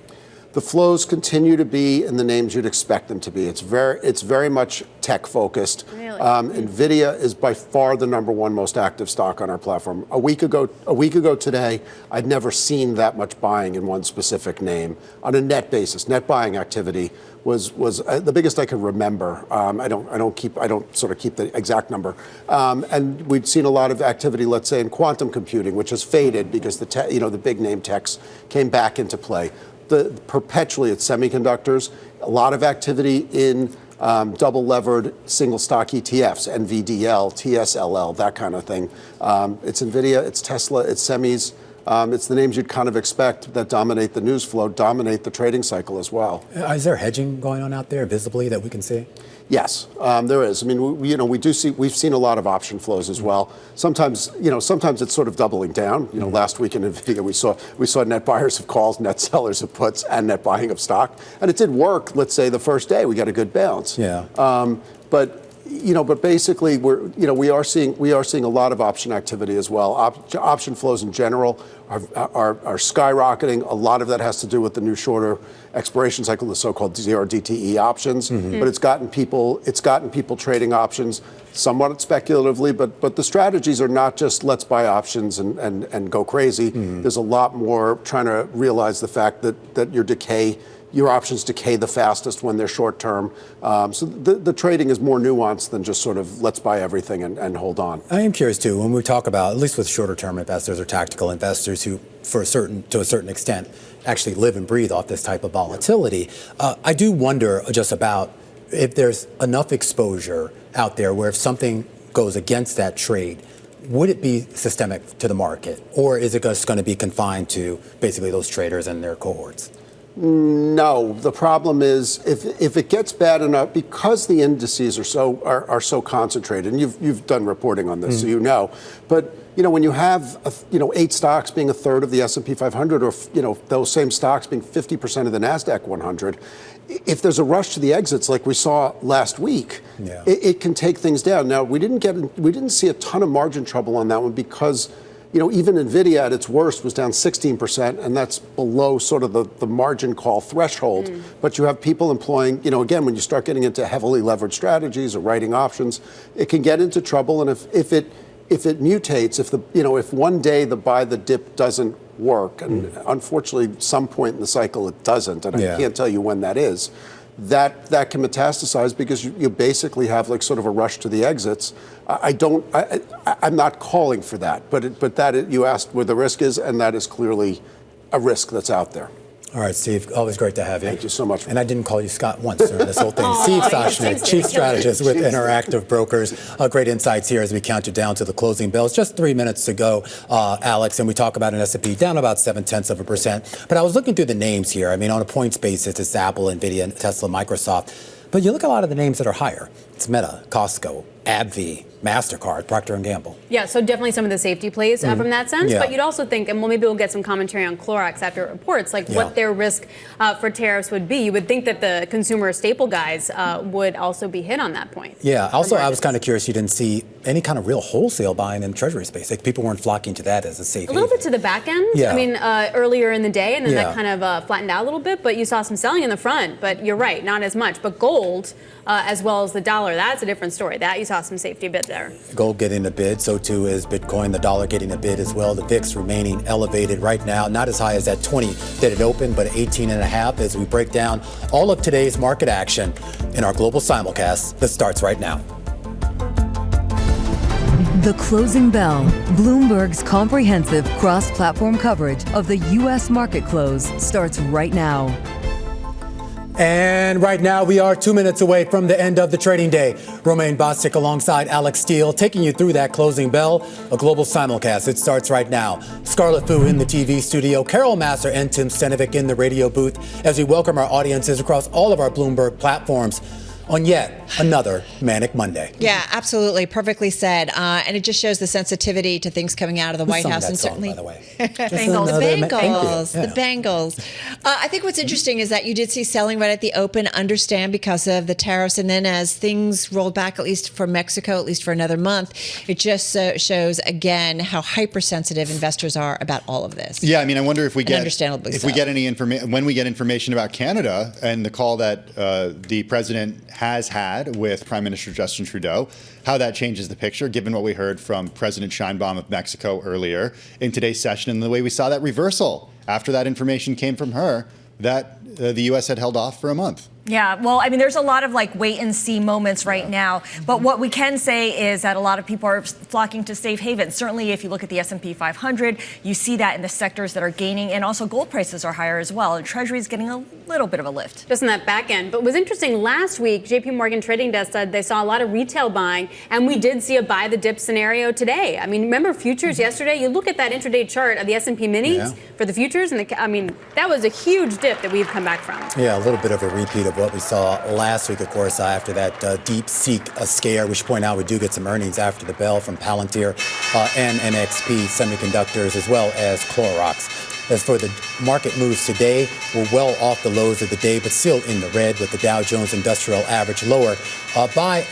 Speaker 10: The flows continue to be in the names you'd expect them to be. It's very much tech focused.
Speaker 3: Really?
Speaker 10: Nvidia is by far the #1 most active stock on our platform. A week ago today, I'd never seen that much buying in one specific name on a net basis. Net buying activity was the biggest I could remember. I don't sort of keep the exact number. And we'd seen a lot of activity, let's say, in quantum computing, which has faded because the big name techs came back into play. Perpetually at semiconductors, a lot of activity in double-levered single-stock ETFs, NVDL, TSLL, that kind of thing. It's NVIDIA, it's Tesla, it's semis. It's the names you'd kind of expect that dominate the news flow, dominate the trading cycle as well.
Speaker 2: Is there hedging going on out there visibly that we can see?
Speaker 10: Yes, there is. I mean, we've seen a lot of option flows as well. Sometimes it's sort of doubling down. Last week in NVIDIA, we saw net buyers of calls, net sellers of puts, and net buying of stock, and it did work. Let's say the first day we got a good bounce.
Speaker 2: Yeah.
Speaker 10: But basically we are seeing a lot of option activity as well. Option flows in general are skyrocketing. A lot of that has to do with the new shorter expiration cycle, the so-called DTE options. But it's gotten people trading options somewhat speculatively. But the strategies are not just let's buy options and go crazy. There's a lot more trying to realize the fact that your options decay the fastest when they're short term. So the trading is more nuanced than just sort of let's buy everything and hold on.
Speaker 2: I am curious too, when we talk about, at least with shorter term investors or tactical investors who to a certain extent actually live and breathe off this type of volatility, I do wonder just about if there's enough exposure out there where if something goes against that trade, would it be systemic to the market, or is it just going to be confined to basically those traders and their cohorts?
Speaker 10: No, the problem is if it gets bad enough, because the indices are so concentrated, and you've done reporting on this, so you know. But when you have 8 stocks being a third of the S&P 500, or those same stocks being 50% of the Nasdaq 100, if there's a rush to the exits like we saw last week, it can take things down. Now we didn't see a ton of margin trouble on that one because even NVIDIA at its worst was down 16%, and that's below sort of the margin call threshold. But you have people employing, again, when you start getting into heavily leveraged strategies or writing options, it can get into trouble. And if it mutates, if one day the buy the dip doesn't work, and unfortunately some point in the cycle it doesn't, and I can't tell you when that is, that can metastasize because you basically have like sort of a rush to the exits. I'm not calling for that, but that you asked where the risk is, and that is clearly a risk that's out there.
Speaker 2: All right, Steve, always great to have you.
Speaker 10: Thank you so much.
Speaker 2: And I didn't call you Scott once during this whole thing. Steve Sosnick, Chief Strategist with Interactive Brokers. Great insights here as we count you down to the closing bells. Just 3 minutes to go, Alex, and we talk about an S&P down about 0.7%. But I was looking through the names here. I mean, on a points basis, it's Apple, NVIDIA, Tesla, Microsoft. But you look at a lot of the names that are higher. It's Meta, Costco, AbbVie, MasterCard, Procter & Gamble. Yeah,
Speaker 3: so definitely some of the safety plays from that sense. Yeah. But you'd also think, and maybe we'll get some commentary on Clorox after it reports, what their risk for tariffs would be. You would think that the consumer staple guys would also be hit on that point.
Speaker 2: Yeah, also I was kind of curious you didn't see any kind of real wholesale buying in the treasury space. Like people weren't flocking to that as a safe
Speaker 3: little bit to the back end. Yeah. I mean, earlier in the day, and then that kind of flattened out a little bit, but you saw some selling in the front. But you're right, not as much. But gold, as well as the dollar, that's a different story. That you saw some safety bit there.
Speaker 2: Gold getting a bid, so too is Bitcoin. The dollar getting a bid as well. The VIX remaining elevated right now, not as high as that 20 that it opened, but 18.5 as we break down all of today's market action in our global simulcast that starts right now.
Speaker 1: The Closing Bell, Bloomberg's comprehensive cross-platform coverage of the U.S. market close, starts right now.
Speaker 2: And right now, we are 2 minutes away from the end of the trading day. Romaine Bostick alongside Alex Steele, taking you through that closing bell, a global simulcast. It starts right now. Scarlett Fu in the TV studio, Carol Masser and Tim Stenovic in the radio booth, as we welcome our audiences across all of our Bloomberg platforms on yet another Manic Monday.
Speaker 11: Yeah, absolutely. Perfectly said. And it just shows the sensitivity to things coming out of the White House. And certainly,
Speaker 2: by the way.
Speaker 11: The Bengals. I think what's interesting is that you did see selling right at the open, understand because of the tariffs. And then as things rolled back, at least for Mexico, at least for another month, it just shows again how hypersensitive investors are about all of this.
Speaker 12: Yeah, I mean, I wonder if we get
Speaker 11: any
Speaker 12: information when we get information about Canada and the call that the president has had with Prime Minister Justin Trudeau, how that changes the picture, given what we heard from President Sheinbaum of Mexico earlier in today's session and the way we saw that reversal after that information came from her that the U.S. had held off for a month.
Speaker 13: Yeah, well, I mean, there's a lot of like wait and see moments right now. But what we can say is that a lot of people are flocking to safe havens. Certainly, if you look at the S&P 500, you see that in the sectors that are gaining, and also gold prices are higher as well. And Treasury is getting a little bit of a lift.
Speaker 3: Just in that back end. But it was interesting, last week, JP Morgan Trading Desk said they saw a lot of retail buying, and we did see a buy the dip scenario today. I mean, remember futures yesterday? You look at that intraday chart of the S&P minis for the futures, and I mean, that was a huge dip that we've come back from.
Speaker 2: Yeah, a little bit of a repeat of what we saw last week, of course, after that deep seek scare. We should point out we do get some earnings after the bell from Palantir and NXP Semiconductors, as well as Clorox. As for the market moves today, we're well off the lows of the day, but still in the red, with the Dow Jones Industrial Average lower by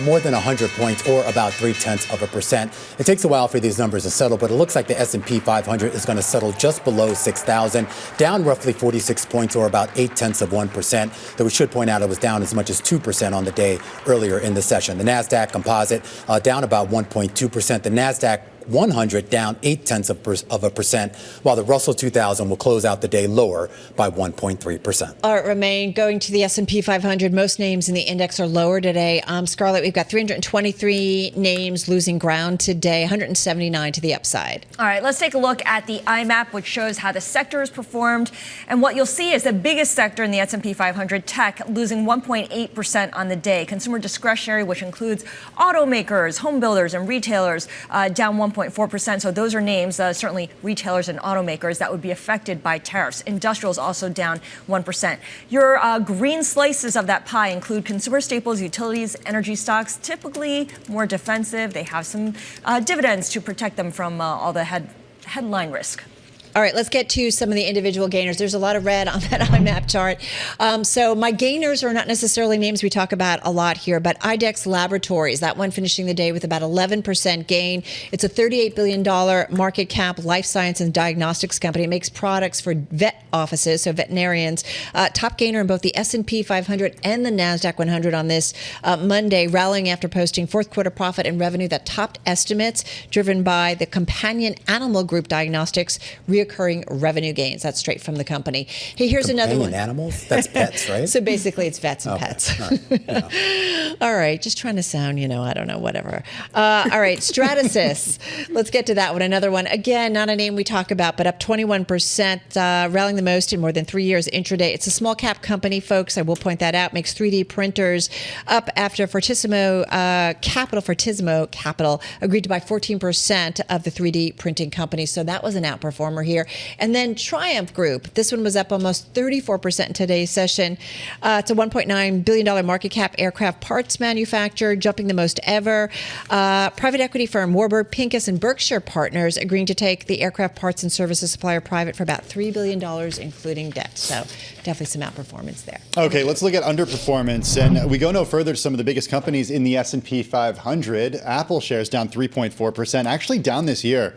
Speaker 2: more than 100 points, or about 0.3%. It takes a while for these numbers to settle, but it looks like the S&P 500 is going to settle just below 6,000, down roughly 46 points, or about 0.8%. Though we should point out it was down as much as 2% on the day earlier in the session. The NASDAQ Composite down about 1.2%. The NASDAQ 100 down 0.8%, while the Russell 2000 will close out the day lower by 1.3%.
Speaker 11: All right, Romaine, going to the S&P 500, most names in the index are lower today. Scarlett, we've got 323 names losing ground today, 179 to the upside.
Speaker 13: All right, let's take a look at the IMAP, which shows how the sectors performed. And what you'll see is the biggest sector in the S&P 500, tech, losing 1.8% on the day. Consumer discretionary, which includes automakers, home builders, and retailers, down 1.4%. So those are names, certainly retailers and automakers, that would be affected by tariffs. Industrials also down 1%. Your green slices of that pie include consumer staples, utilities, energy stocks, typically more defensive. They have some dividends to protect them from all the headline risk.
Speaker 11: All right, let's get to some of the individual gainers. There's a lot of red on that IMAP chart. So my gainers are not necessarily names we talk about a lot here, but IDEX Laboratories, that one finishing the day with about 11% gain. It's a $38 billion market cap life science and diagnostics company. It makes products for vet offices, so veterinarians. Top gainer in both the S&P 500 and the NASDAQ 100 on this Monday, rallying after posting fourth quarter profit and revenue that topped estimates, driven by the companion animal group diagnostics, recurring revenue gains. That's straight from the company. Hey, here's another one.
Speaker 2: Animals? That's pets, right?
Speaker 11: So basically it's vets and pets.
Speaker 2: All right.
Speaker 11: All right, just trying to sound, I don't know, whatever. All right, Stratasys. Let's get to that one. Another one. Again, not a name we talk about, but up 21%, rallying the most in more than 3 years intraday. It's a small cap company, folks. I will point that out. Makes 3D printers, up after Fortissimo Capital agreed to buy 14% of the 3D printing company. So that was an outperformer here. And then Triumph Group. This one was up almost 34% in today's session. It's a $1.9 billion market cap aircraft parts manufacturer, jumping the most ever. Private equity firm Warburg Pincus and Berkshire Partners agreeing to take the aircraft parts and services supplier private for about $3 billion, including debt. So definitely some outperformance there.
Speaker 12: Okay, let's look at underperformance. And we go no further to some of the biggest companies in the S&P 500. Apple shares down 3.4%, actually down this year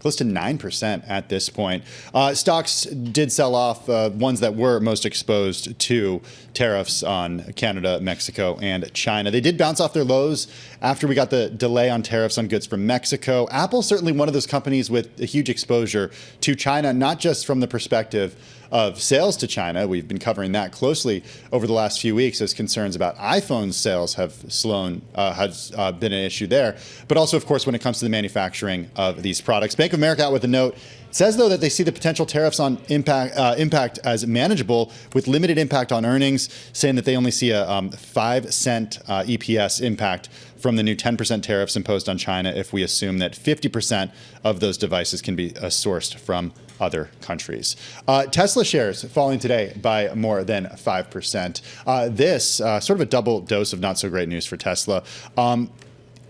Speaker 12: close to 9% at this point. Stocks did sell off, ones that were most exposed to tariffs on Canada, Mexico, and China. They did bounce off their lows after we got the delay on tariffs on goods from Mexico. Apple's certainly one of those companies with a huge exposure to China, not just from the perspective of sales to China. We've been covering that closely over the last few weeks as concerns about iPhone sales have has been an issue there. But also, of course, when it comes to the manufacturing of these products. Bank of America out with a note. Says, though, that they see the potential tariffs on impact as manageable with limited impact on earnings, saying that they only see a 5-cent EPS impact from the new 10% tariffs imposed on China if we assume that 50% of those devices can be sourced from other countries. Tesla shares falling today by more than 5%. This sort of a double dose of not so great news for Tesla.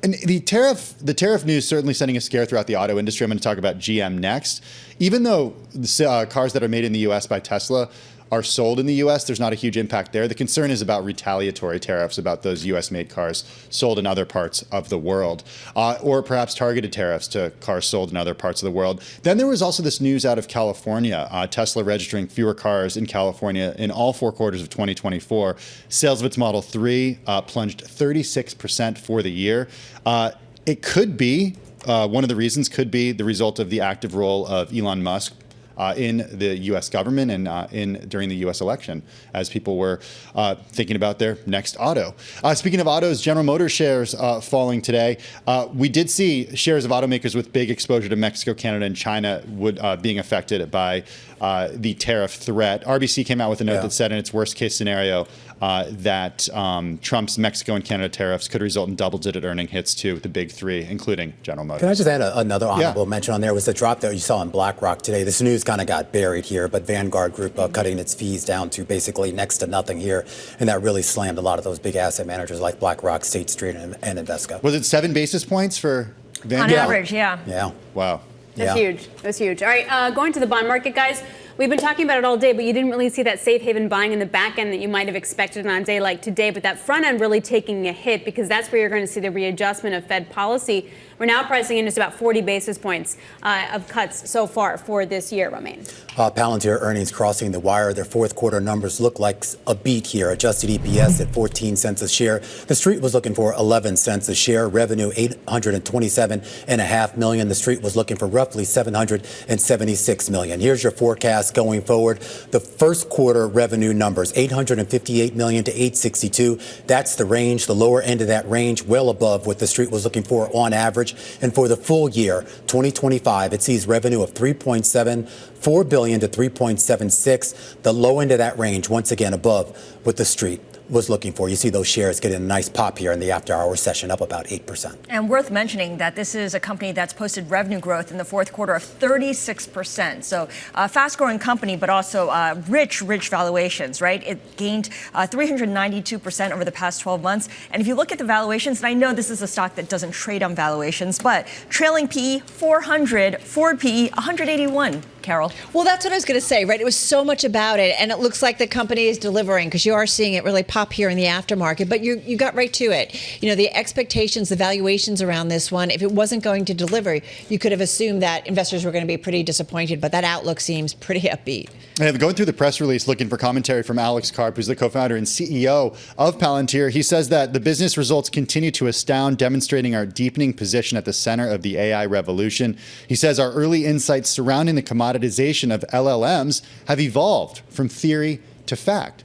Speaker 12: And the tariff news certainly sending a scare throughout the auto industry. I'm going to talk about GM next. Even though the cars that are made in the U.S. by Tesla are sold in the U.S., there's not a huge impact there. The concern is about retaliatory tariffs about those U.S.-made cars sold in other parts of the world, or perhaps targeted tariffs to cars sold in other parts of the world. Then there was also this news out of California, Tesla registering fewer cars in California in all 4 quarters of 2024. Sales of its Model 3 plunged 36% for the year. It could be, one of the reasons could be the result of the active role of Elon Musk in the U.S. government and during the U.S. election, as people were thinking about their next auto. Speaking of autos, General Motors shares falling today. We did see shares of automakers with big exposure to Mexico, Canada, and China being affected by the tariff threat. RBC came out with a note that said in its worst case scenario that Trump's Mexico and Canada tariffs could result in double-digit earning hits to the big 3, including General Motors.
Speaker 2: Can I just add another honorable mention on there? Was the drop that you saw in BlackRock today. This news kind of got buried here, but Vanguard Group cutting its fees down to basically next to nothing here, and that really slammed a lot of those big asset managers like BlackRock, State Street, and Invesco.
Speaker 12: Was it 7 basis points for Vanguard?
Speaker 13: On average, yeah.
Speaker 2: Yeah.
Speaker 12: Wow.
Speaker 3: That's huge. That's huge. All right, going to the bond market, guys. We've been talking about it all day, but you didn't really see that safe haven buying in the back end that you might have expected on a day like today, but that front end really taking a hit because that's where you're going to see the readjustment of Fed policy. We're now pricing in just about 40 basis points of cuts so far for this year, Romain.
Speaker 2: Palantir earnings crossing the wire. Their fourth quarter numbers look like a beat here. Adjusted EPS at 14 cents a share. The street was looking for 11 cents a share. Revenue $827.5 million. The street was looking for roughly $776 million. Here's your forecast going forward. The first quarter revenue numbers, $858 million to $862. That's the range. The lower end of that range, well above what the street was looking for on average. And for the full year, 2025, it sees revenue of $3.74 billion to $3.76. The low end of that range, once again, above what the street was looking for. You see those shares getting a nice pop here in the after-hour session, up about 8%.
Speaker 13: And worth mentioning that this is a company that's posted revenue growth in the fourth quarter of 36%. So a fast-growing company, but also rich valuations, right? It gained 392% over the past 12 months. And if you look at the valuations, and I know this is a stock that doesn't trade on valuations, but trailing PE 400, forward PE 181. Carol.
Speaker 11: Well, that's what I was going to say, right? It was so much about it, and it looks like the company is delivering because you are seeing it really pop here in the aftermarket, but you got right to it. You know, the expectations, the valuations around this one, if it wasn't going to deliver, you could have assumed that investors were going to be pretty disappointed, but that outlook seems pretty upbeat.
Speaker 12: Going through the press release, looking for commentary from Alex Karp, who's the co-founder and CEO of Palantir. He says that the business results continue to astound, demonstrating our deepening position at the center of the AI revolution. He says our early insights surrounding the commoditization of LLMs have evolved from theory to fact.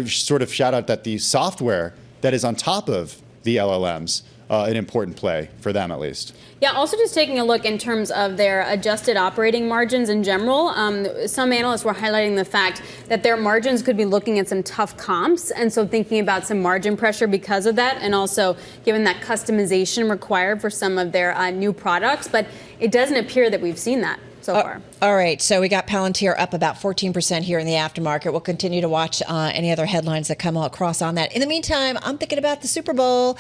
Speaker 12: Sort of shout out that the software that is on top of the LLMs, an important play for them at least.
Speaker 3: Yeah, also just taking a look in terms of their adjusted operating margins in general. Some analysts were highlighting the fact that their margins could be looking at some tough comps, and so thinking about some margin pressure because of that, and also given that customization required for some of their new products. But it doesn't appear that we've seen that so far.
Speaker 11: All right, so we got Palantir up about 14% here in the aftermarket. We'll continue to watch any other headlines that come across on that. In the meantime, I'm thinking about the Super Bowl.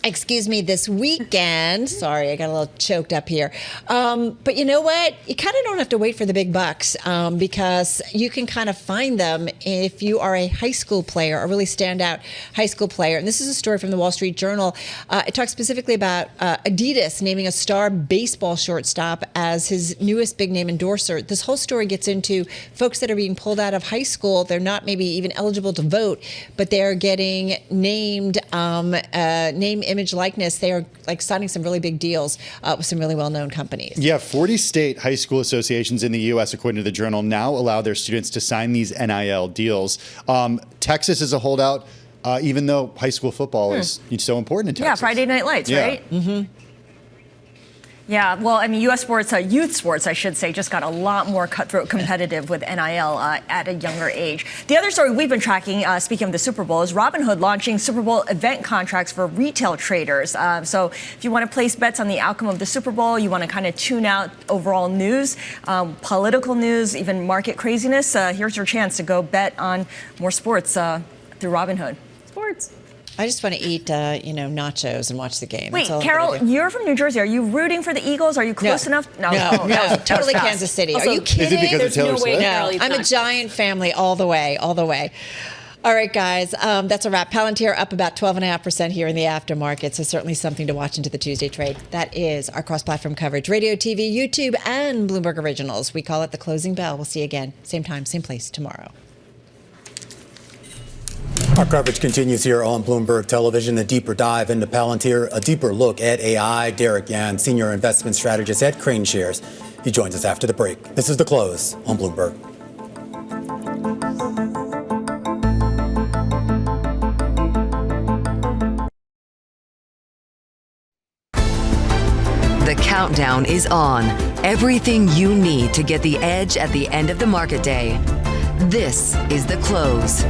Speaker 11: this weekend. Sorry, I got a little choked up here. But you know what? You kind of don't have to wait for the big bucks because you can kind of find them if you are a high school player, a really standout high school player. And this is a story from the Wall Street Journal. It talks specifically about Adidas naming a star baseball shortstop as his newest big name endorser. This whole story gets into folks that are being pulled out of high school. They're not maybe even eligible to vote, but they're getting named name, image, likeness. They are like signing some really big deals with some really well-known companies.
Speaker 12: Yeah, 40 state high school associations in the U.S., according to the Journal, now allow their students to sign these NIL deals. Texas is a holdout, even though high school football is so important in Texas.
Speaker 13: Yeah, Friday Night Lights, right? Mm-hmm. Yeah, well, I mean, U.S. sports, youth sports, I should say, just got a lot more cutthroat competitive with NIL at a younger age. The other story we've been tracking, speaking of the Super Bowl, is Robinhood launching Super Bowl event contracts for retail traders. So if you want to place bets on the outcome of the Super Bowl, you want to kind of tune out overall news, political news, even market craziness, here's your chance to go bet on more sports through Robinhood.
Speaker 3: Sports.
Speaker 11: I just want to eat, nachos and watch the game.
Speaker 13: Wait, Carol, you're from New Jersey. Are you rooting for the Eagles? Are you close enough?
Speaker 11: No, totally Kansas City.
Speaker 3: Also,
Speaker 11: are you kidding?
Speaker 12: Is it because of Taylor Swift?
Speaker 11: No, I'm a Giant family all the way. All right, guys, that's a wrap. Palantir up about 12.5% here in the aftermarket, so certainly something to watch into the Tuesday trade. That is our cross-platform coverage, radio, TV, YouTube, and Bloomberg Originals. We call it the closing bell. We'll see you again, same time, same place tomorrow.
Speaker 2: Our coverage continues here on Bloomberg Television. A deeper dive into Palantir, a deeper look at AI. Derek Yan, senior investment strategist at Kraneshares. He joins us after the break. This is The Close on Bloomberg.
Speaker 1: The countdown is on. Everything you need to get the edge at the end of the market day. This is The Close.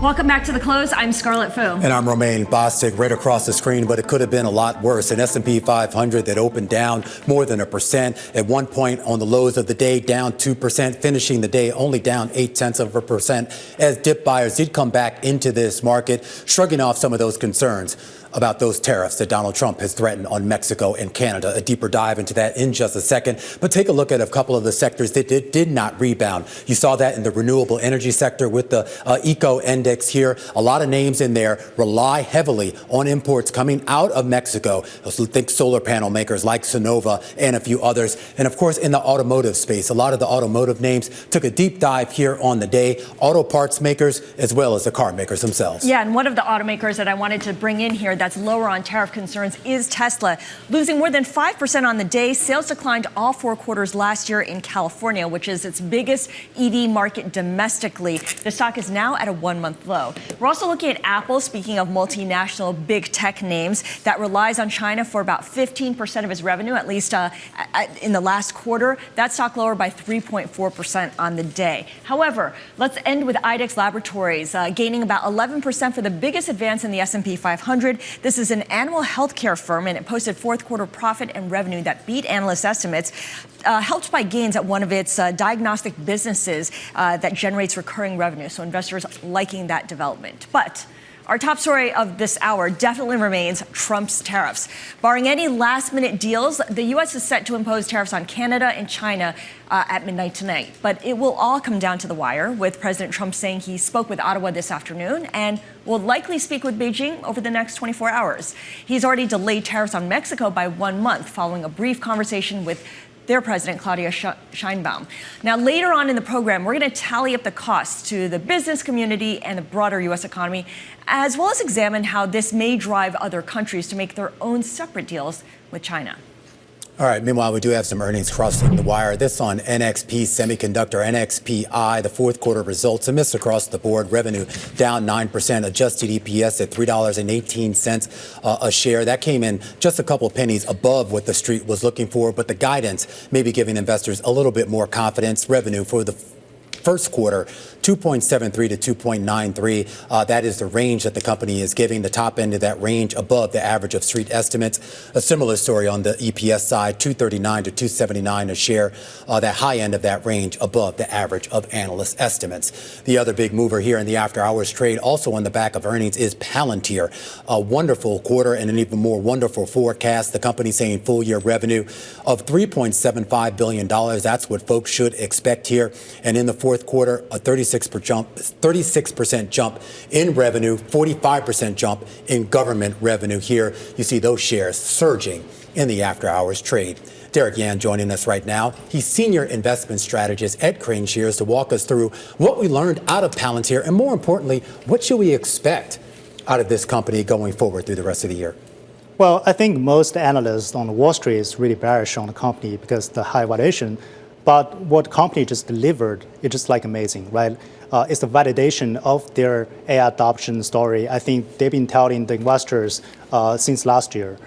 Speaker 13: Welcome back to The Close. I'm Scarlett Fu.
Speaker 2: And I'm Romaine Bostic, right across the screen, but it could have been a lot worse. An S&P 500 that opened down more than 1%. At one point on the lows of the day, down 2%, finishing the day only down 0.8%, as dip buyers did come back into this market, shrugging off some of those concerns about those tariffs that Donald Trump has threatened on Mexico and Canada. A deeper dive into that in just a second. But take a look at a couple of the sectors that did not rebound. You saw that in the renewable energy sector with the Eco Index here. A lot of names in there rely heavily on imports coming out of Mexico. Think solar panel makers like Sonova and a few others. And of course, in the automotive space, a lot of the automotive names took a deep dive here on the day. Auto parts makers as well as the car makers themselves.
Speaker 13: Yeah, and one of the automakers that I wanted to bring in here that's lower on tariff concerns is Tesla, losing more than 5% on the day. Sales declined all 4 quarters last year in California, which is its biggest EV market domestically. The stock is now at a 1-month low. We're also looking at Apple, speaking of multinational big tech names, that relies on China for about 15% of its revenue, at least in the last quarter. That stock lower by 3.4% on the day. However, let's end with IDEX Laboratories, gaining about 11% for the biggest advance in the S&P 500. This is an animal healthcare firm, and it posted 4th quarter profit and revenue that beat analyst estimates, helped by gains at one of its diagnostic businesses that generates recurring revenue. So investors liking that development. But our top story of this hour definitely remains Trump's tariffs. Barring any last-minute deals, the U.S. is set to impose tariffs on Canada and China at midnight tonight. But it will all come down to the wire, with President Trump saying he spoke with Ottawa this afternoon and will likely speak with Beijing over the next 24 hours. He's already delayed tariffs on Mexico by 1 month, following a brief conversation with their president, Claudia Sheinbaum. Now, later on in the program, we're going to tally up the costs to the business community and the broader U.S. economy, as well as examine how this may drive other countries to make their own separate deals with China.
Speaker 2: All right. Meanwhile, we do have some earnings crossing the wire. This on NXP Semiconductor, NXPI, the 4th quarter results, a miss across the board. Revenue down 9%, adjusted EPS at $3.18 a share. That came in just a couple of pennies above what the street was looking for, but the guidance may be giving investors a little bit more confidence. Revenue for the first quarter, 2.73 to 2.93. That is the range that the company is giving. The top end of that range above the average of street estimates. A similar story on the EPS side, 239 to 279 a share. That high end of that range above the average of analyst estimates. The other big mover here in the after hours trade, also on the back of earnings, is Palantir. A wonderful quarter and an even more wonderful forecast. The company saying full year revenue of $3.75 billion. That's what folks should expect here. And in the fourth quarter, a 36% jump in revenue, 45% jump in government revenue here. You see those shares surging in the after hours trade. Derek Yan joining us right now. He's senior investment strategist at Kraneshares to walk us through what we learned out of Palantir, and more importantly, what should we expect out of this company going forward through the rest of the year?
Speaker 14: Well, I think most analysts on Wall Street is really bearish on the company because the high valuation. But what the company just delivered is just like amazing, right? It's a validation of their AI adoption story. I think they've been telling the investors since last year.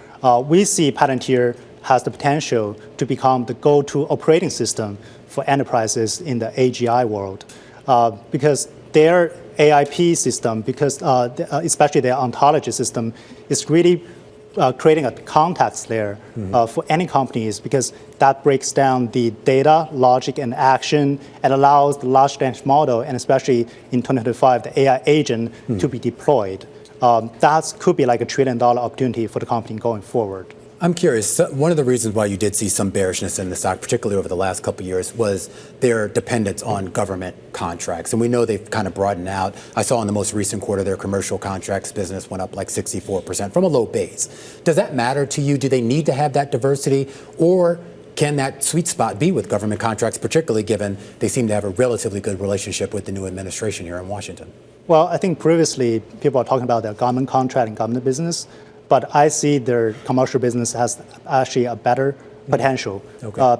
Speaker 14: We see Palantir has the potential to become the go-to operating system for enterprises in the AGI world because their AIP system, especially their ontology system, is really creating a context layer for any companies because that breaks down the data, logic, and action and allows the large language model, and especially in 2025, the AI agent to be deployed. That could be like $1 trillion opportunity for the company going forward.
Speaker 2: I'm curious, one of the reasons why you did see some bearishness in the stock, particularly over the last couple of years, was their dependence on government contracts. And we know they've kind of broadened out. I saw in the most recent quarter, their commercial contracts business went up like 64% from a low base. Does that matter to you? Do they need to have that diversity? Or can that sweet spot be with government contracts, particularly given they seem to have a relatively good relationship with the new administration here in Washington?
Speaker 14: Well, I think previously people are talking about their government contract and government business. But I see their commercial business has actually a better potential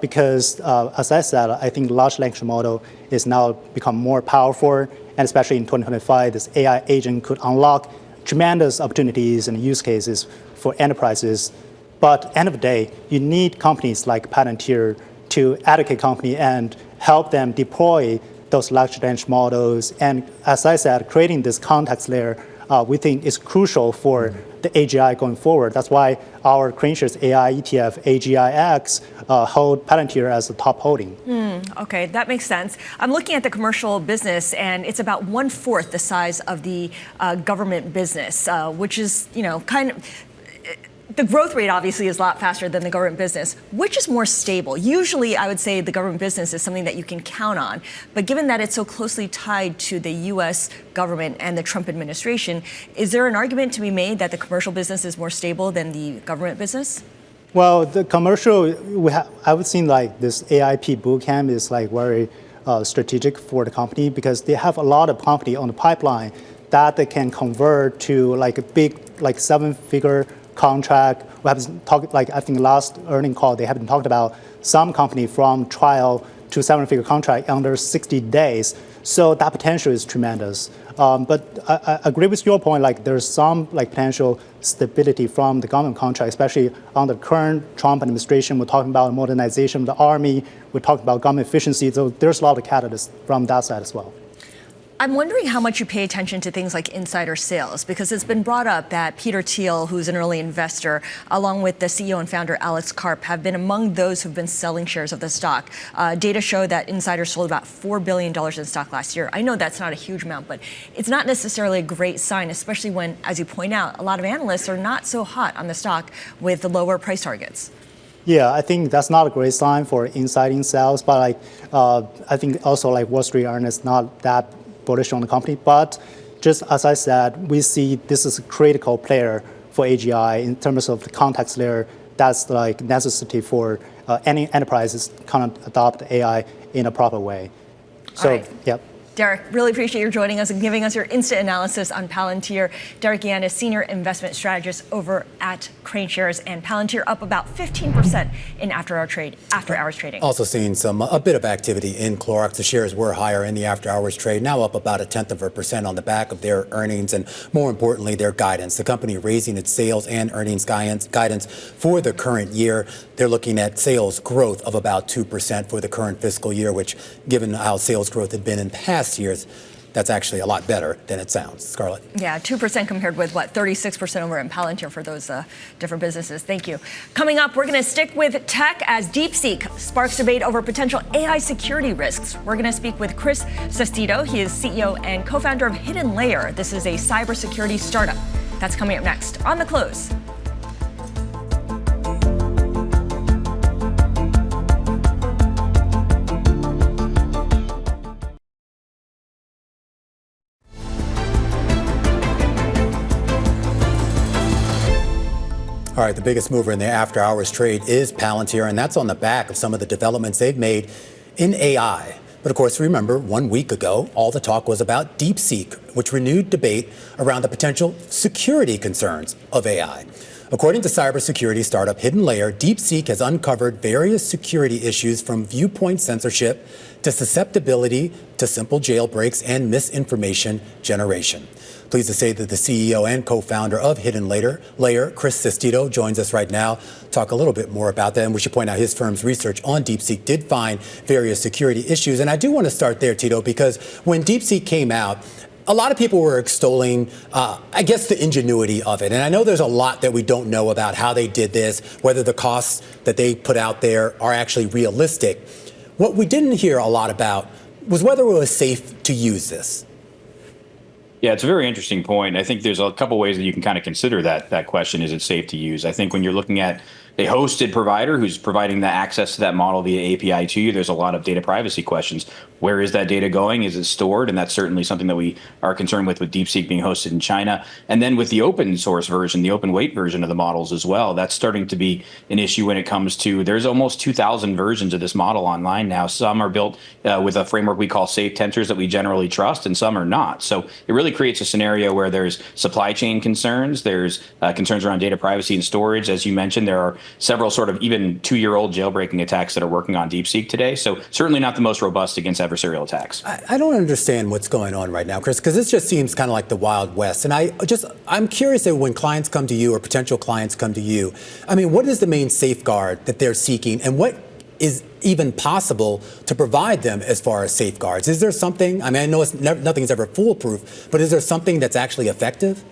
Speaker 14: because, as I said, I think large language model is now become more powerful, and especially in 2025, this AI agent could unlock tremendous opportunities and use cases for enterprises. But at the end of the day, you need companies like Palantir to educate company and help them deploy those large language models. And as I said, creating this context layer, we think is crucial for the AGI going forward. That's why our Kraneshares AI ETF, AGIX, hold Palantir as the top holding.
Speaker 13: Okay, that makes sense. I'm looking at the commercial business, and it's about 1/4 the size of the government business, which is, kind of. The growth rate obviously is a lot faster than the government business. Which is more stable? Usually, I would say the government business is something that you can count on. But given that it's so closely tied to the U.S. government and the Trump administration, is there an argument to be made that the commercial business is more stable than the government business?
Speaker 14: Well, the commercial, I would think like this AIP bootcamp is like very strategic for the company because they have a lot of company on the pipeline that they can convert to like a big, like 7-figure contract. We have talked, like I think last earnings call, they have been talked about some company from trial to 7-figure contract under 60 days. So that potential is tremendous. But I agree with your point, like there's some like potential stability from the government contract, especially under the current Trump administration. We're talking about modernization of the army. We're talking about government efficiency. So there's a lot of catalysts from that side as well.
Speaker 13: I'm wondering how much you pay attention to things like insider sales, because it's been brought up that Peter Thiel, who's an early investor, along with the CEO and founder Alex Karp, have been among those who've been selling shares of the stock. Data show that insiders sold about $4 billion in stock last year. I know that's not a huge amount, but it's not necessarily a great sign, especially when, as you point out, a lot of analysts are not so hot on the stock with the lower price targets.
Speaker 14: Yeah, I think that's not a great sign for insiding sales, but like I think also like Wall Street earnings not that bullish on the company. But just as I said, we see this is a critical player for AGI in terms of the context layer. That's like necessity for any enterprises kind of adopt AI in a proper way. So,
Speaker 13: right.
Speaker 14: yeah.
Speaker 13: Derek, really appreciate you joining us and giving us your instant analysis on Palantir. Derek Yan is Senior Investment Strategist over at Kraneshares, and Palantir up about 15% in after-hours trading.
Speaker 2: Also seeing a bit of activity in Clorox. The shares were higher in the after-hours trade, now up about 0.1% on the back of their earnings and, more importantly, their guidance. The company raising its sales and earnings guidance for the current year. They're looking at sales growth of about 2% for the current fiscal year, which, given how sales growth had been in past years, that's actually a lot better than it sounds. Scarlett?
Speaker 13: Yeah, 2% compared with, 36% over in Palantir for those different businesses. Thank you. Coming up, we're going to stick with tech as DeepSeek sparks debate over potential AI security risks. We're going to speak with Chris Sestito. He is CEO and co-founder of HIddenlayer. This is a cybersecurity startup. That's coming up next on The Close.
Speaker 2: All right, the biggest mover in the after-hours trade is Palantir, and that's on the back of some of the developments they've made in AI. But of course, remember, 1 week ago, all the talk was about DeepSeek, which renewed debate around the potential security concerns of AI. According to cybersecurity startup HIddenlayer, DeepSeek has uncovered various security issues from viewpoint censorship to susceptibility to simple jailbreaks and misinformation generation. Pleased to say that the CEO and co-founder of HIddenlayer, Chris Sestito, joins us right now. Talk a little bit more about that. And we should point out his firm's research on DeepSeek did find various security issues. And I do want to start there, Tito, because when DeepSeek came out, a lot of people were extolling, I guess, the ingenuity of it. And I know there's a lot that we don't know about how they did this, whether the costs that they put out there are actually realistic. What we didn't hear a lot about was whether it was safe to use this.
Speaker 15: Yeah, it's a very interesting point. I think there's a couple ways that you can kind of consider that question. Is it safe to use? I think when you're looking at a hosted provider who's providing the access to that model via API to you, there's a lot of data privacy questions. Where is that data going? Is it stored? And that's certainly something that we are concerned with DeepSeek being hosted in China. And then with the open source version, the open weight version of the models as well, that's starting to be an issue when it comes to, there's almost 2,000 versions of this model online now. Some are built with a framework we call safe tensors that we generally trust, and some are not. So it really creates a scenario where there's supply chain concerns, there's concerns around data privacy and storage. As you mentioned, there are several sort of even 2-year-old jailbreaking attacks that are working on DeepSeek today. So certainly not the most robust against adversarial attacks.
Speaker 2: I don't understand what's going on right now, Chris, because this just seems kind of like the Wild West. And I'm curious that when clients come to you or potential clients come to you, I mean, what is the main safeguard that they're seeking, and what is even possible to provide them as far as safeguards? Is there something, I mean, I know nothing's ever foolproof, but is there something that's actually effective?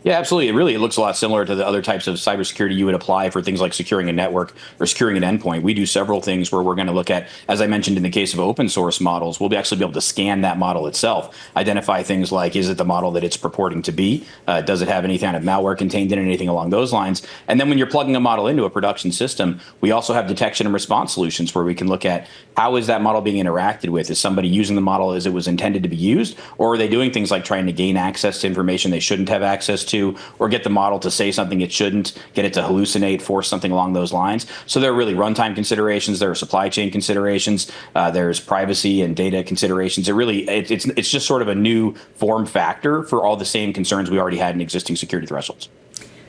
Speaker 15: Yeah, absolutely. It looks a lot similar to the other types of cybersecurity you would apply for things like securing a network or securing an endpoint. We do several things where we're going to look at, as I mentioned in the case of open source models, we'll actually be able to scan that model itself, identify things like, is it the model that it's purporting to be? Does it have any kind of malware contained in it, anything along those lines? And then when you're plugging a model into a production system, we also have detection and response solutions where we can look at how is that model being interacted with? Is somebody using the model as it was intended to be used? Or are they doing things like trying to gain access to information they shouldn't have access to, or get the model to say something it shouldn't, get it to hallucinate, force something along those lines? So there are really runtime considerations, there are supply chain considerations, there's privacy and data considerations. It's just sort of a new form factor for all the same concerns we already had in existing security thresholds.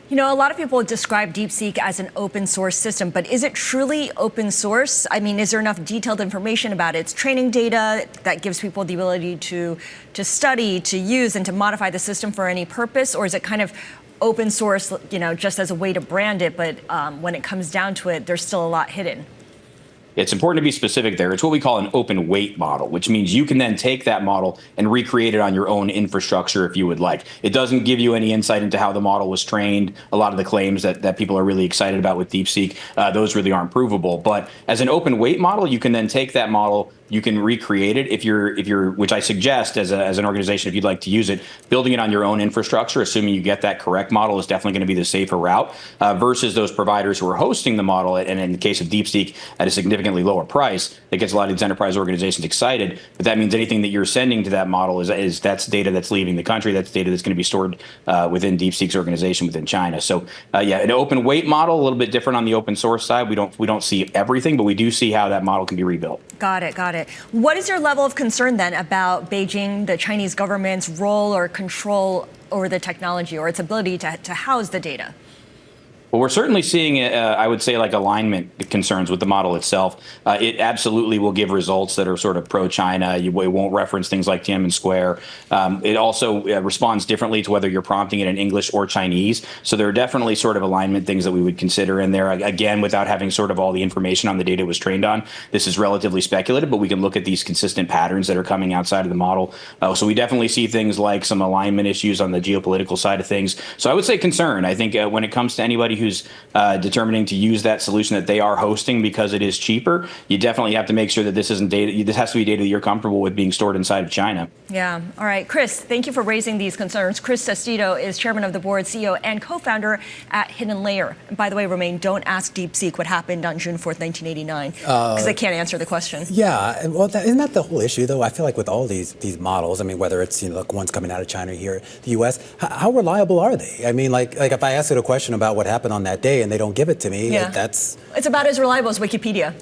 Speaker 13: You know, a lot of people describe DeepSeek as an open source system, but is it truly open source? I mean, is there enough detailed information about its training data that gives people the ability to study, to use, and to modify the system for any purpose? Or is it kind of open source, just as a way to brand it, but when it comes down to it, there's still a lot hidden?
Speaker 15: It's important to be specific there. It's what we call an open weight model, which means you can then take that model and recreate it on your own infrastructure if you would like. It doesn't give you any insight into how the model was trained. A lot of the claims that people are really excited about with DeepSeek, those really aren't provable. But as an open weight model, you can then take that model, you can recreate it if you're, which I suggest as an organization, if you'd like to use it, building it on your own infrastructure, assuming you get that correct model, is definitely going to be the safer route versus those providers who are hosting the model. And in the case of DeepSeek, at a significantly lower price, that gets a lot of these enterprise organizations excited. But that means anything that you're sending to that model is that's data that's leaving the country. That's data that's going to be stored within DeepSeek's organization within China. So yeah, an open weight model, a little bit different on the open source side. We don't see everything, but we do see how that model can be rebuilt.
Speaker 13: Got it. it. What is your level of concern then about Beijing, the Chinese government's role or control over the technology or its ability to house the data?
Speaker 15: Well, we're certainly seeing, I would say, like alignment concerns with the model itself. It absolutely will give results that are sort of pro-China. It won't reference things like Tiananmen Square. It also responds differently to whether you're prompting it in English or Chinese. So there are definitely sort of alignment things that we would consider in there. Again, without having sort of all the information on the data it was trained on, this is relatively speculative, but we can look at these consistent patterns that are coming outside of the model. So we definitely see things like some alignment issues on the geopolitical side of things. So I would say concern. I think when it comes to anybody who's determining to use that solution that they are hosting because it is cheaper, you definitely have to make sure that this isn't data. This has to be data that you're comfortable with being stored inside of China.
Speaker 13: Yeah. All right. Chris, thank you for raising these concerns. Chris Sestito is chairman of the board, CEO, and co-founder at HIddenlayer. And by the way, Romain, don't ask DeepSeek what happened on June 4th, 1989, because they can't answer the question.
Speaker 16: Yeah. Well, isn't that the whole issue, though? I feel like with all these models, I mean, whether it's, like ones coming out of China here, the U.S., how reliable are they? I mean, like if I ask it a question about what happened on that day and they don't give it to me, that's...
Speaker 13: It's about as reliable as Wikipedia.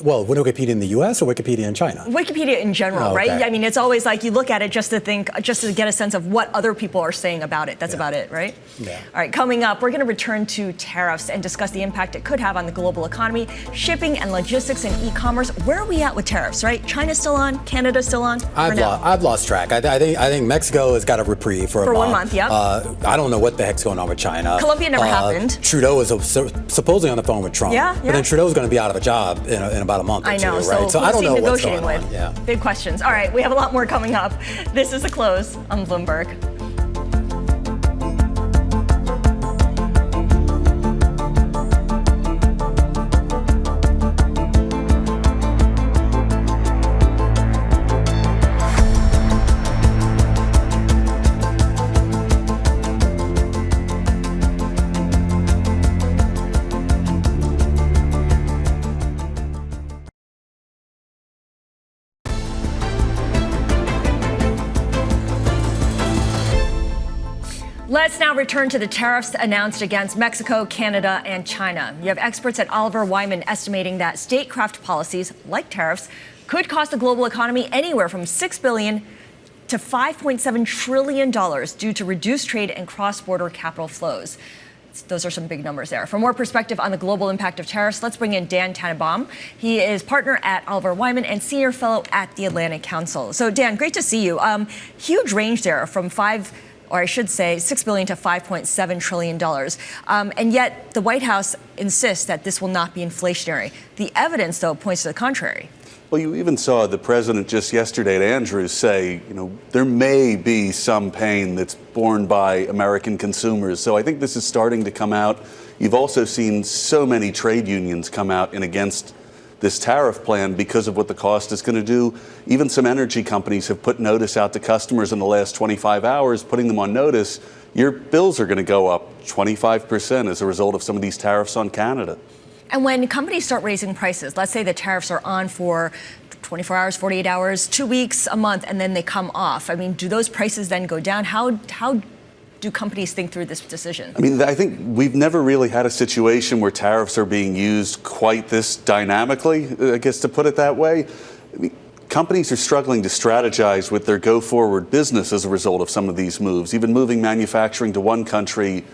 Speaker 16: Well, Wikipedia in the U.S. or Wikipedia in China?
Speaker 13: Wikipedia in general, right? I mean, it's always like you look at it just to get a sense of what other people are saying about it. That's about it, right?
Speaker 16: Yeah.
Speaker 13: All right, coming up, we're going to return to tariffs and discuss the impact it could have on the global economy, shipping and logistics and e-commerce. Where are we at with tariffs, right? China's still on, Canada's still on?
Speaker 16: I've lost track. I think Mexico has got a reprieve for a month.
Speaker 13: 1 month, yep.
Speaker 16: I don't know what the heck's going on with China.
Speaker 13: Colombia never happened.
Speaker 16: Trudeau is supposedly on the phone with Trump.
Speaker 13: Yeah.
Speaker 16: But then Trudeau's going to be out of a job in about a month or
Speaker 13: I know,
Speaker 16: two, right? So I don't know what's going on. Yeah.
Speaker 13: Big questions. All right, we have a lot more coming up. This is The Close on Bloomberg. Let's now return to the tariffs announced against Mexico, Canada, and China. You have experts at Oliver Wyman estimating that statecraft policies, like tariffs, could cost the global economy anywhere from $6 billion to $5.7 trillion due to reduced trade and cross-border capital flows. Those are some big numbers there. For more perspective on the global impact of tariffs, let's bring in Dan Tannebaum. He is partner at Oliver Wyman and senior fellow at the Atlantic Council. So, Dan, great to see you. Huge range there from $6 billion to $5.7 trillion. And yet the White House insists that this will not be inflationary. The evidence, though, points to the contrary.
Speaker 17: Well, you even saw the president just yesterday at Andrews say, there may be some pain that's borne by American consumers. So I think this is starting to come out. You've also seen so many trade unions come out and against this tariff plan because of what the cost is going to do. Even some energy companies have put notice out to customers in the last 25 hours, putting them on notice. Your bills are going to go up 25% as a result of some of these tariffs on Canada.
Speaker 13: And when companies start raising prices, let's say the tariffs are on for 24 hours, 48 hours, 2 weeks, a month, and then they come off. I mean, do those prices then go down? How do companies think through this decision?
Speaker 17: I mean, I think we've never really had a situation where tariffs are being used quite this dynamically, I guess to put it that way. I mean, companies are struggling to strategize with their go-forward business as a result of some of these moves. Even moving manufacturing to one country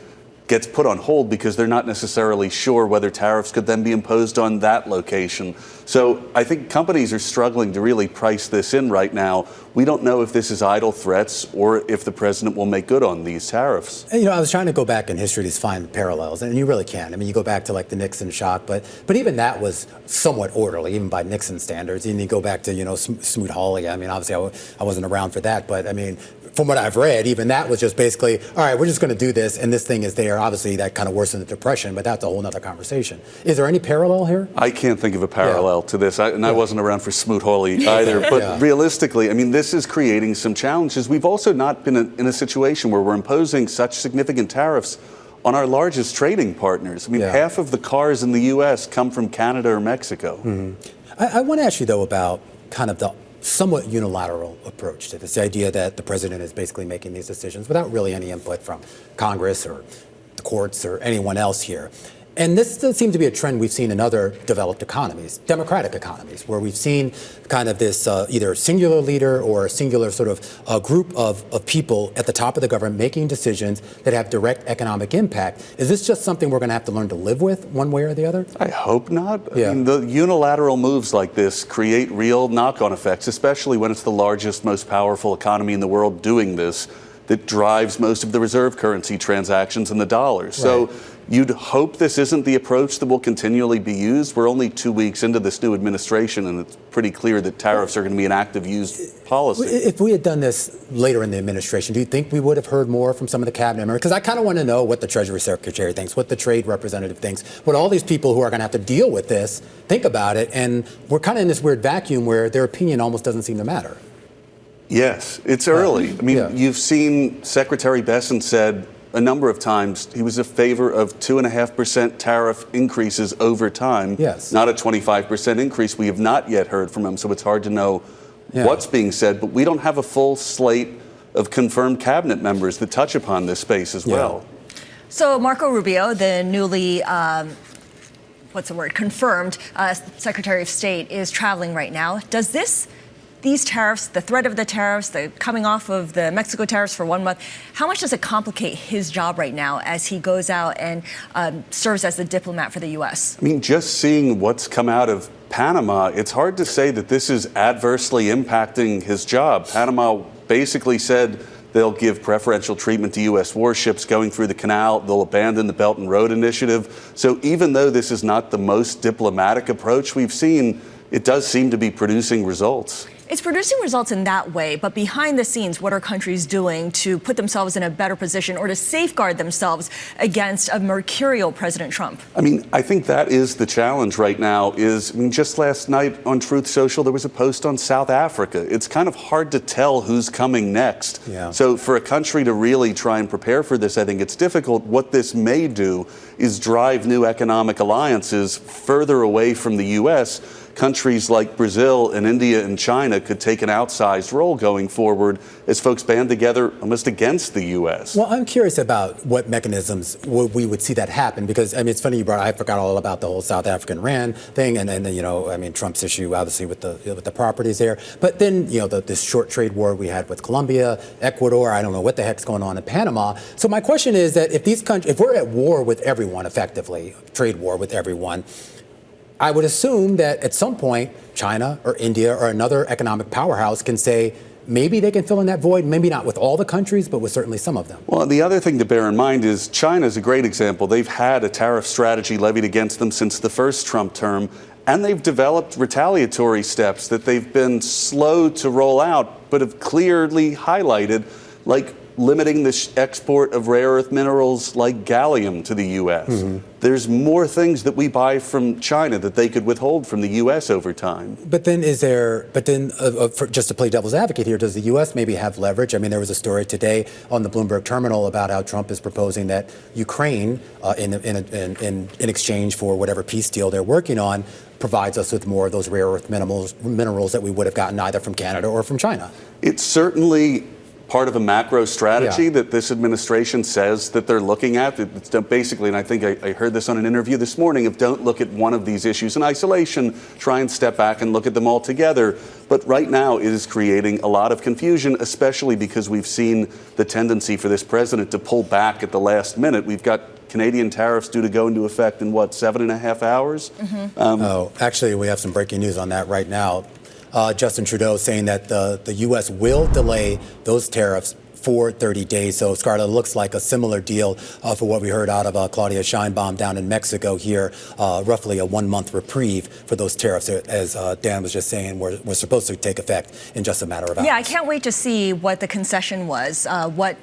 Speaker 17: gets put on hold because they're not necessarily sure whether tariffs could then be imposed on that location. So I think companies are struggling to really price this in right now. We don't know if this is idle threats or if the president will make good on these tariffs.
Speaker 16: And, I was trying to go back in history to find parallels, and you really can. I mean, you go back to like the Nixon shock, but even that was somewhat orderly, even by Nixon standards. And you go back to, Smoot-Hawley. I mean, obviously I wasn't around for that, but I mean, from what I've read, even that was just basically, all right, we're just going to do this, and this thing is there. Obviously, that kind of worsened the Depression, but that's a whole other conversation. Is there any parallel here?
Speaker 17: I can't think of a parallel to this, I wasn't around for Smoot-Hawley either. But realistically, I mean, this is creating some challenges. We've also not been in a situation where we're imposing such significant tariffs on our largest trading partners. I mean, half of the cars in the U.S. come from Canada or Mexico.
Speaker 16: Mm-hmm. I want to ask you, though, about kind of the somewhat unilateral approach to this, the idea that the president is basically making these decisions without really any input from Congress or the courts or anyone else here. And this does seem to be a trend we've seen in other developed economies, democratic economies, where we've seen kind of this either singular leader or a singular sort of group of people at the top of the government making decisions that have direct economic impact. Is this just something we're going to have to learn to live with one way or the other?
Speaker 17: I hope not.
Speaker 16: Yeah.
Speaker 17: I mean, the unilateral moves like this create real knock-on effects, especially when it's the largest, most powerful economy in the world doing this, that drives most of the reserve currency transactions in the dollar. So you'd hope this isn't the approach that will continually be used. We're only 2 weeks into this new administration, and it's pretty clear that tariffs are going to be an active used policy.
Speaker 16: If we had done this later in the administration, do you think we would have heard more from some of the cabinet members? Because I kind of want to know what the Treasury Secretary thinks, what the trade representative thinks, what all these people who are going to have to deal with this think about it. And we're kind of in this weird vacuum where their opinion almost doesn't seem to matter.
Speaker 17: Yes, it's early. I mean, you've seen Secretary Bessent said a number of times he was in favor of 2.5% tariff increases over time.
Speaker 16: Yes.
Speaker 17: Not a 25% increase. We have not yet heard from him, so it's hard to know what's being said. But we don't have a full slate of confirmed cabinet members that touch upon this space as well.
Speaker 13: So Marco Rubio, the newly confirmed Secretary of State, is traveling right now. Does these tariffs, the threat of the tariffs, the coming off of the Mexico tariffs for 1 month, how much does it complicate his job right now as he goes out and serves as the diplomat for the U.S.?
Speaker 17: I mean, just seeing what's come out of Panama, it's hard to say that this is adversely impacting his job. Panama basically said they'll give preferential treatment to U.S. warships going through the canal. They'll abandon the Belt and Road Initiative. So even though this is not the most diplomatic approach we've seen, it does seem to be producing results.
Speaker 13: It's producing results in that way, but behind the scenes, what are countries doing to put themselves in a better position or to safeguard themselves against a mercurial President Trump?
Speaker 17: I mean, I think that is the challenge right now just last night on Truth Social, there was a post on South Africa. It's kind of hard to tell who's coming next.
Speaker 16: Yeah.
Speaker 17: So for a country to really try and prepare for this, I think it's difficult. What this may do is drive new economic alliances further away from the U.S. Countries like Brazil and India and China could take an outsized role going forward as folks band together almost against the U.S.
Speaker 16: Well, I'm curious about what mechanisms we would see that happen, because, I mean, it's funny you brought, I forgot all about the whole South African RAND thing, and then, you know, I mean, Trump's issue, obviously, with the properties there. But then, you know, this short trade war we had with Colombia, Ecuador, I don't know what the heck's going on in Panama. So my question is that if these countries, if we're at war with everyone, effectively, trade war with everyone, I would assume that at some point, China or India or another economic powerhouse can say, maybe they can fill in that void, maybe not with all the countries, but with certainly some of them.
Speaker 17: Well, the other thing to bear in mind is China is a great example. They've had a tariff strategy levied against them since the first Trump term, and they've developed retaliatory steps that they've been slow to roll out, but have clearly highlighted, like limiting the export of rare earth minerals like gallium to the U.S. Mm-hmm. There's more things that we buy from China that they could withhold from the U.S. over time.
Speaker 16: But then just to play devil's advocate here, does the U.S. maybe have leverage? I mean, there was a story today on the Bloomberg terminal about how Trump is proposing that Ukraine, in exchange for whatever peace deal they're working on, provides us with more of those rare earth minerals that we would have gotten either from Canada or from China.
Speaker 17: It's certainly part of a macro strategy that this administration says that they're looking at. It's basically, and I think I heard this on an interview this morning, of don't look at one of these issues in isolation, try and step back and look at them all together. But right now it is creating a lot of confusion, especially because we've seen the tendency for this president to pull back at the last minute. We've got Canadian tariffs due to go into effect in, 7.5 hours?
Speaker 16: Mm-hmm. Actually, we have some breaking news on that right now. Justin Trudeau saying that the U.S. will delay those tariffs for 30 days. So, Scarlett, it looks like a similar deal for what we heard out of Claudia Sheinbaum down in Mexico here, roughly a 1-month reprieve for those tariffs, as Dan was just saying, were supposed to take effect in just a matter of hours.
Speaker 13: Yeah, I can't wait to see what the concession was, what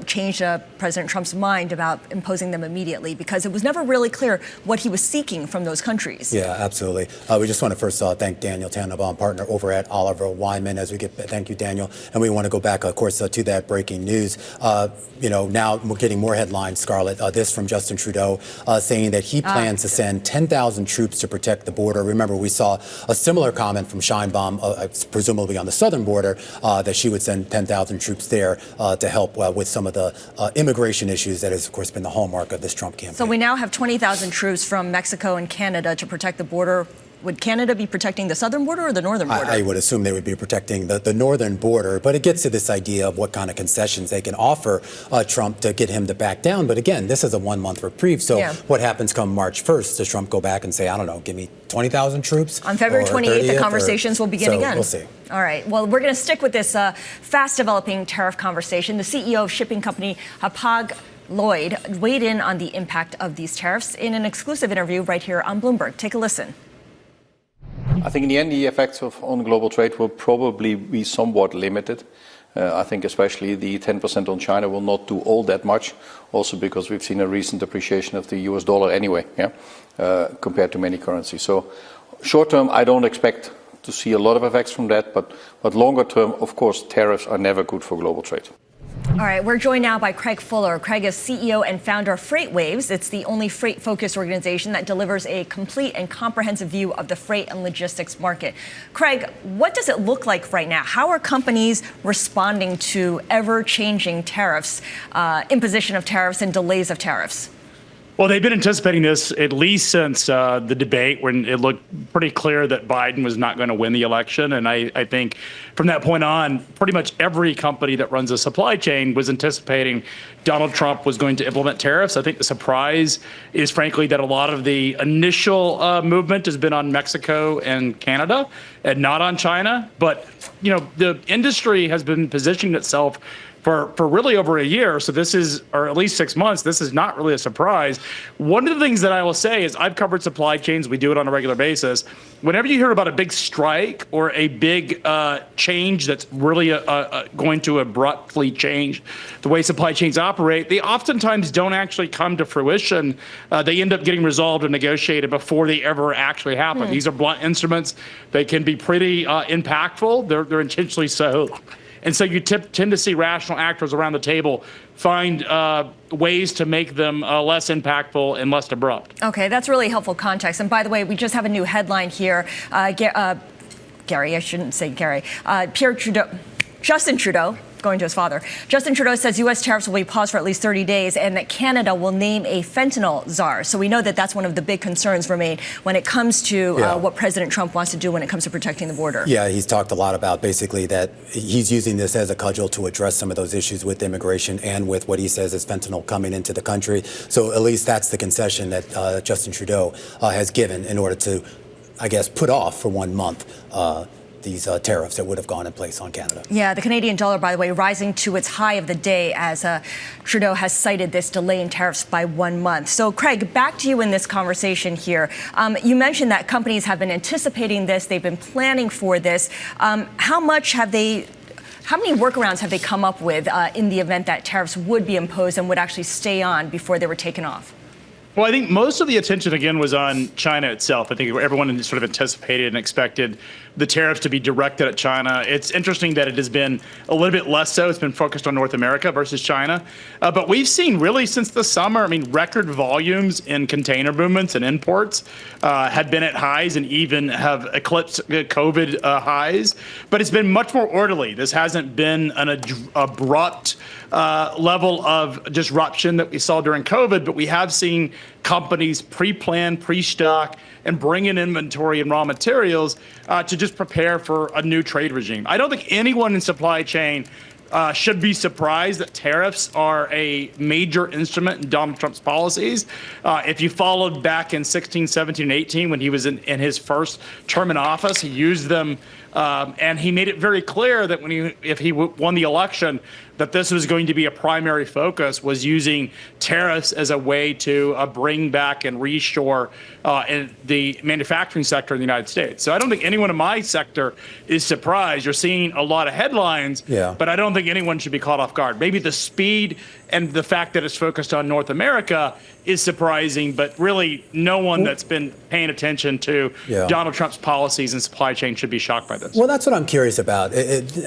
Speaker 13: changed President Trump's mind about imposing them immediately, because it was never really clear what he was seeking from those countries.
Speaker 16: Yeah, absolutely. We just want to first thank Daniel Tannebaum, partner over at Oliver Wyman, as we get, thank you, Daniel. And we want to go back, of course, to that that breaking news. Now we're getting more headlines, Scarlett. This from Justin Trudeau saying that he plans to send 10,000 troops to protect the border. Remember, we saw a similar comment from Sheinbaum, presumably on the southern border, that she would send 10,000 troops there to help with some of the immigration issues that has, of course, been the hallmark of this Trump campaign.
Speaker 13: So we now have 20,000 troops from Mexico and Canada to protect the border. Would Canada be protecting the southern border or the northern border?
Speaker 16: I would assume they would be protecting the northern border, but it gets to this idea of what kind of concessions they can offer Trump to get him to back down. But again, this is a 1 month reprieve. So what happens come March 1st? Does Trump go back and say, I don't know, give me 20,000 troops?
Speaker 13: On February 28th, the conversations will begin again.
Speaker 16: We'll see.
Speaker 13: All right. Well, we're going to stick with this fast developing tariff conversation. The CEO of shipping company Hapag-Lloyd weighed in on the impact of these tariffs in an exclusive interview right here on Bloomberg. Take a listen.
Speaker 18: I think in the end, the effects on global trade will probably be somewhat limited. I think especially the 10% on China will not do all that much, also because we've seen a recent appreciation of the US dollar anyway, compared to many currencies. So short term, I don't expect to see a lot of effects from that, but longer term, of course, tariffs are never good for global trade.
Speaker 13: All right, we're joined now by Craig Fuller. Craig is CEO and founder of Freightwaves. It's the only freight-focused organization that delivers a complete and comprehensive view of the freight and logistics market. Craig, what does it look like right now? How are companies responding to ever-changing tariffs, imposition of tariffs, and delays of tariffs?
Speaker 19: Well, they've been anticipating this at least since the debate when it looked pretty clear that Biden was not going to win the election. And I think from that point on, pretty much every company that runs a supply chain was anticipating Donald Trump was going to implement tariffs. I think the surprise is, frankly, that a lot of the initial movement has been on Mexico and Canada and not on China. But, the industry has been positioning itself for really over a year. So this is, or at least 6 months, this is not really a surprise. One of the things that I will say is I've covered supply chains. We do it on a regular basis. Whenever you hear about a big strike or a big change that's really going to abruptly change the way supply chains operate, they oftentimes don't actually come to fruition. They end up getting resolved and negotiated before they ever actually happen. These are blunt instruments. They can be pretty impactful. They're intentionally so. And so you tend to see rational actors around the table find ways to make them less impactful and less abrupt.
Speaker 13: Okay, that's really helpful context. And by the way, we just have a new headline here. Gary, I shouldn't say Gary. Justin Trudeau, going to his father. Justin Trudeau says U.S. tariffs will be paused for at least 30 days and that Canada will name a fentanyl czar. So we know that that's one of the big concerns remain when it comes to what President Trump wants to do when it comes to protecting the border.
Speaker 16: Yeah, he's talked a lot about basically that he's using this as a cudgel to address some of those issues with immigration and with what he says is fentanyl coming into the country. So at least that's the concession that Justin Trudeau has given in order to, I guess, put off for 1 month these tariffs that would have gone in place on Canada.
Speaker 13: Yeah, the Canadian dollar, by the way, rising to its high of the day as Trudeau has cited this delay in tariffs by 1 month. So, Craig, back to you in this conversation here. You mentioned that companies have been anticipating this. They've been planning for this. How many workarounds have they come up with in the event that tariffs would be imposed and would actually stay on before they were taken off?
Speaker 19: Well, I think most of the attention, again, was on China itself. I think everyone sort of anticipated and expected the tariffs to be directed at China. It's interesting that it has been a little bit less so. It's been focused on North America versus China. But we've seen really since the summer, record volumes in container movements and imports had been at highs and even have eclipsed COVID highs. But it's been much more orderly. This hasn't been an abrupt level of disruption that we saw during COVID, but we have seen companies pre-plan, pre-stock, and bring in inventory and raw materials to just prepare for a new trade regime. I don't think anyone in supply chain should be surprised that tariffs are a major instrument in Donald Trump's policies. If you followed back in 16, 17, and 18 when he was in his first term in office, he used them and he made it very clear that if he won the election, that this was going to be a primary focus, was using tariffs as a way to bring back and reshore in the manufacturing sector in the United States. So I don't think anyone in my sector is surprised. You're seeing a lot of headlines, but I don't think anyone should be caught off guard. Maybe the speed and the fact that it's focused on North America is surprising, but really no one that's been paying attention to Donald Trump's policies and supply chain should be shocked by this. confidence.
Speaker 16: Well, that's what I'm curious about.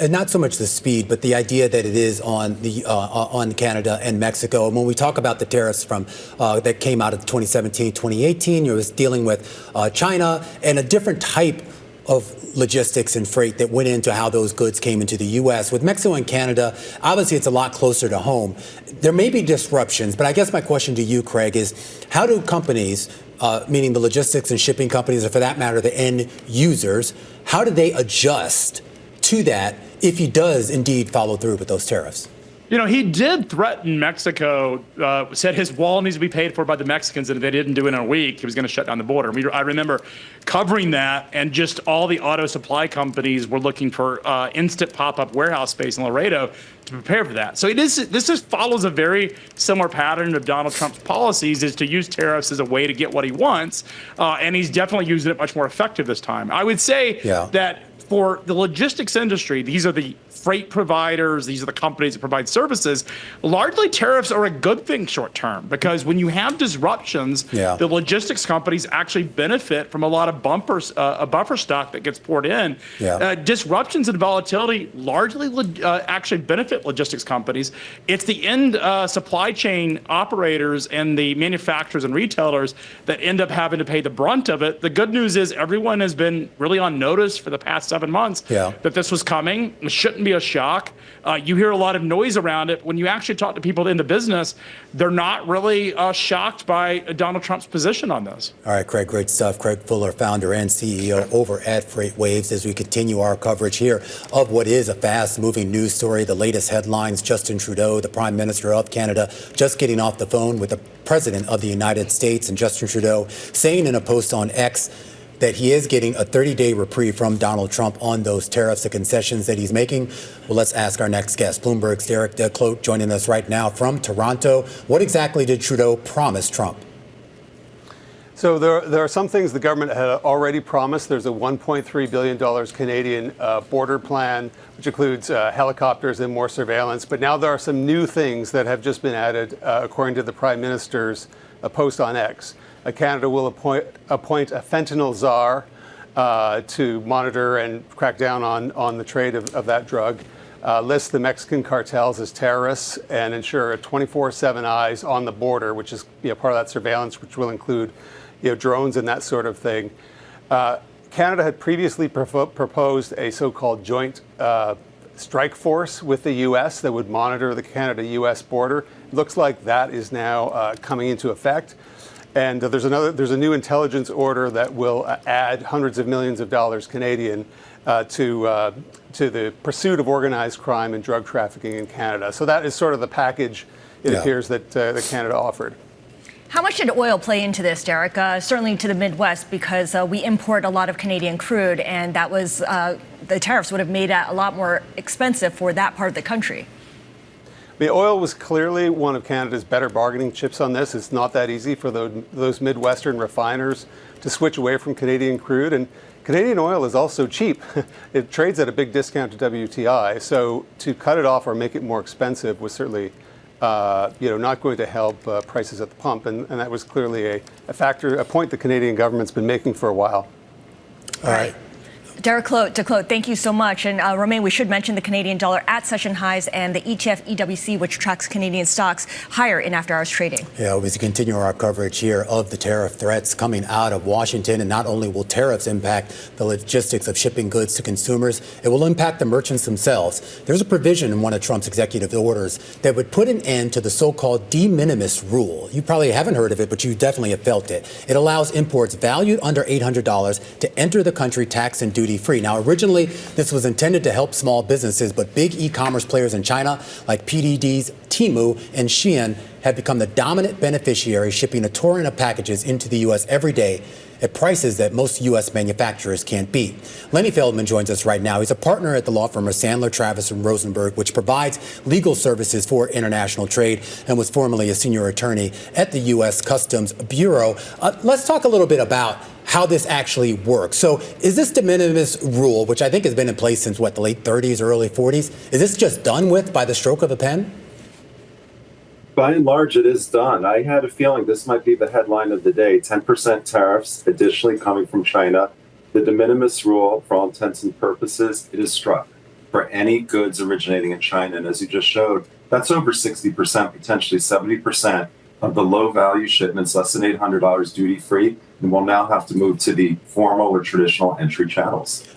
Speaker 16: Not so much the speed, but the idea that it is on Canada and Mexico. And when we talk about the tariffs from that came out of 2017, 2018, you was dealing with China and a different type of logistics and freight that went into how those goods came into the U.S. With Mexico and Canada, obviously it's a lot closer to home. There may be disruptions, but I guess my question to you, Craig, is how do companies, meaning the logistics and shipping companies, or for that matter, the end users, how do they adjust to that if he does indeed follow through with those tariffs?
Speaker 19: You know, he did threaten Mexico, said his wall needs to be paid for by the Mexicans, and if they didn't do it in a week, he was going to shut down the border. I remember covering that, and just all the auto supply companies were looking for instant pop-up warehouse space in Laredo to prepare for that. So this just follows a very similar pattern of Donald Trump's policies, is to use tariffs as a way to get what he wants, and he's definitely using it much more effective this time. I would say that for the logistics industry, these are the freight providers, these are the companies that provide services, largely tariffs are a good thing short term, because when you have disruptions, the logistics companies actually benefit from a lot of buffer stock that gets poured in. Disruptions and volatility largely actually benefit logistics companies. It's the end supply chain operators and the manufacturers and retailers that end up having to pay the brunt of it. The good news is everyone has been really on notice for the past 7 months that this was coming. It shouldn't be a shock. You hear a lot of noise around it. When you actually talk to people in the business, they're not really shocked by Donald Trump's position on this.
Speaker 16: All right, Craig, great stuff. Craig Fuller, founder and CEO over at Freightwaves, as we continue our coverage here of what is a fast-moving news story. The latest headlines: Justin Trudeau, the Prime Minister of Canada, just getting off the phone with the President of the United States, and Justin Trudeau saying in a post on X that he is getting a 30-day reprieve from Donald Trump on those tariffs, the concessions that he's making. Well, let's ask our next guest. Bloomberg's Derek Decloet joining us right now from Toronto. What exactly did Trudeau promise Trump?
Speaker 9: So there are some things the government had already promised. There's a $1.3 billion Canadian border plan, which includes helicopters and more surveillance. But now there are some new things that have just been added, according to the Prime Minister's post on X. Canada will appoint a fentanyl czar to monitor and crack down on the trade of that drug, list the Mexican cartels as terrorists, and ensure a 24/7 eyes on the border, which is part of that surveillance, which will include drones and that sort of thing. Canada had previously proposed a so-called joint strike force with the U.S. that would monitor the Canada-U.S. border. It looks like that is now coming into effect. And there's a new intelligence order that will add hundreds of millions of dollars Canadian to the pursuit of organized crime and drug trafficking in Canada. So that is sort of the package, it appears, that Canada offered.
Speaker 13: How much did oil play into this, Derek? Certainly to the Midwest, because we import a lot of Canadian crude, and that was the tariffs would have made it a lot more expensive for that part of the country.
Speaker 9: Oil was clearly one of Canada's better bargaining chips on this. It's not that easy for those Midwestern refiners to switch away from Canadian crude. And Canadian oil is also cheap. It trades at a big discount to WTI. So to cut it off or make it more expensive was certainly not going to help prices at the pump. And that was clearly a point the Canadian government's been making for a while.
Speaker 16: All right.
Speaker 13: Decloet, thank you so much. And Romain, we should mention the Canadian dollar at session highs and the ETF EWC, which tracks Canadian stocks, higher in after-hours trading. Yeah,
Speaker 16: as we continue our coverage here of the tariff threats coming out of Washington, and not only will tariffs impact the logistics of shipping goods to consumers, it will impact the merchants themselves. There's a provision in one of Trump's executive orders that would put an end to the so-called de minimis rule. You probably haven't heard of it, but you definitely have felt it. It allows imports valued under $800 to enter the country tax and duty free. Now, originally, this was intended to help small businesses, but big e-commerce players in China like PDD's Temu and Shein have become the dominant beneficiary, shipping a torrent of packages into the U.S. every day at prices that most U.S. manufacturers can't beat. Lenny Feldman joins us right now. He's a partner at the law firm of Sandler, Travis, and Rosenberg, which provides legal services for international trade, and was formerly a senior attorney at the U.S. Customs Bureau. Let's talk a little bit about how this actually works. So is this de minimis rule, which I think has been in place since, the late 30s, early 40s, is this just done with by the stroke of a pen?
Speaker 20: By and large, it is done. I had a feeling this might be the headline of the day. 10% tariffs additionally coming from China. The de minimis rule, for all intents and purposes, it is struck for any goods originating in China. And as you just showed, that's over 60%, potentially 70% of the low-value shipments, less than $800 duty-free, and will now have to move to the formal or traditional entry channels.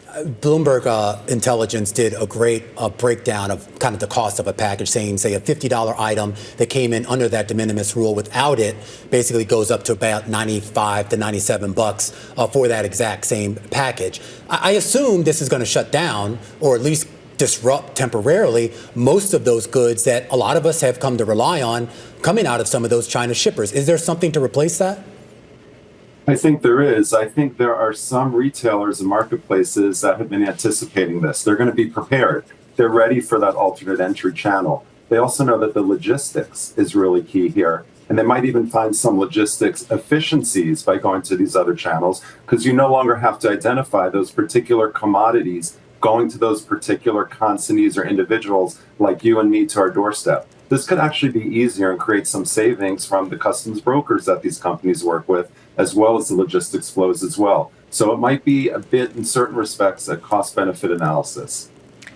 Speaker 16: Bloomberg Intelligence did a great breakdown of kind of the cost of a package, saying, say, a $50 item that came in under that de minimis rule without it basically goes up to about $95 to $97 for that exact same package. I assume this is going to shut down, or at least disrupt temporarily, most of those goods that a lot of us have come to rely on coming out of some of those China shippers. Is there something to replace that?
Speaker 20: I think there is. I think there are some retailers and marketplaces that have been anticipating this. They're going to be prepared. They're ready for that alternate entry channel. They also know that the logistics is really key here. And they might even find some logistics efficiencies by going to these other channels, because you no longer have to identify those particular commodities going to those particular consignees or individuals like you and me to our doorstep. This could actually be easier and create some savings from the customs brokers that these companies work with, as well as the logistics flows as well. So it might be a bit, in certain respects, a cost-benefit analysis.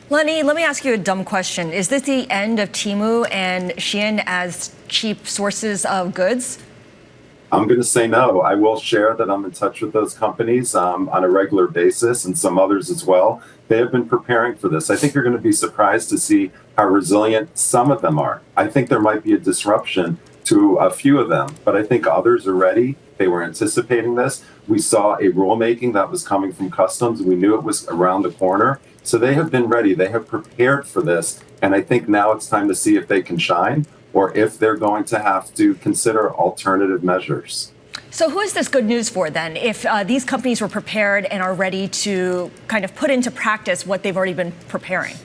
Speaker 13: Lenny, let me ask you a dumb question. Is this the end of Temu and Shein as cheap sources of goods?
Speaker 20: I'm going to say no. I will share that I'm in touch with those companies on a regular basis, and some others as well. They have been preparing for this. I think you're going to be surprised to see how resilient some of them are. I think there might be a disruption to a few of them, but I think others are ready. They were anticipating this. We saw a rulemaking that was coming from customs. We knew it was around the corner. So they have been ready. They have prepared for this. And I think now it's time to see if they can shine, or if they're going to have to consider alternative measures.
Speaker 13: So who is this good news for then? If these companies were prepared and are ready to kind of put into practice what they've already been preparing?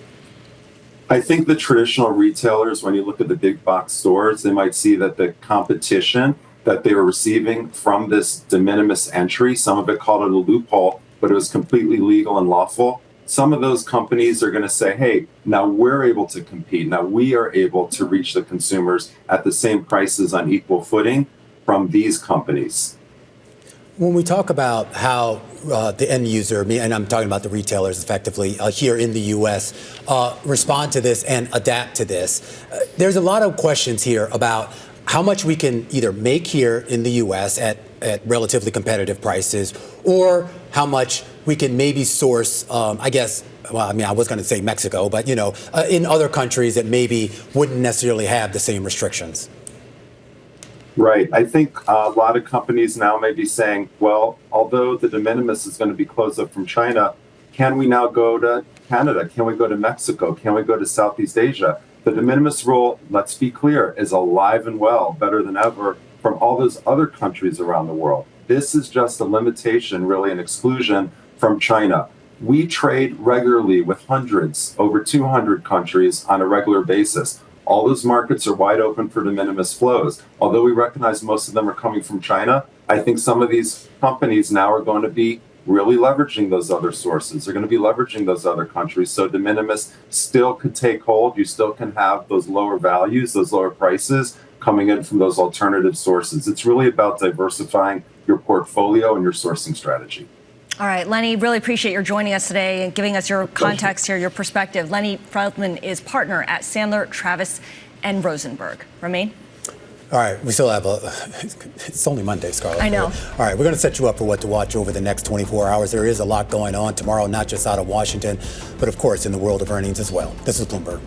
Speaker 20: I think the traditional retailers, when you look at the big box stores, they might see that the competition that they were receiving from this de minimis entry, some of it called it a loophole, but it was completely legal and lawful. Some of those companies are going to say, hey, now we're able to compete. Now we are able to reach the consumers at the same prices on equal footing from these companies.
Speaker 16: When we talk about how the end user, and I'm talking about the retailers effectively here in the U.S., respond to this and adapt to this, there's a lot of questions here about how much we can either make here in the U.S. at relatively competitive prices, or how much we can maybe source, I guess, well, I mean, I was going to say Mexico, but, you know, in other countries that maybe wouldn't necessarily have the same restrictions.
Speaker 20: Right. I think a lot of companies now may be saying, well, although the de minimis is going to be closed up from China, can we now go to Canada? Can we go to Mexico? Can we go to Southeast Asia? The de minimis rule, let's be clear, is alive and well, better than ever, from all those other countries around the world. This is just a limitation, really an exclusion from China. We trade regularly with hundreds, over 200 countries on a regular basis. All those markets are wide open for de minimis flows. Although we recognize most of them are coming from China, I think some of these companies now are going to be really leveraging those other sources. They're going to be leveraging those other countries. So de minimis still could take hold. You still can have those lower values, those lower prices coming in from those alternative sources. It's really about diversifying your portfolio and your sourcing strategy.
Speaker 13: All right, Lenny, really appreciate your joining us today and giving us your context here, your perspective. Lenny Feldman is partner at Sandler, Travis, and Rosenberg. Romain?
Speaker 16: All right, we still have it's only Monday, Scarlett.
Speaker 13: I know.
Speaker 16: All right, we're going to set you up for what to watch over the next 24 hours. There is a lot going on tomorrow, not just out of Washington, but of course in the world of earnings as well. This is Bloomberg.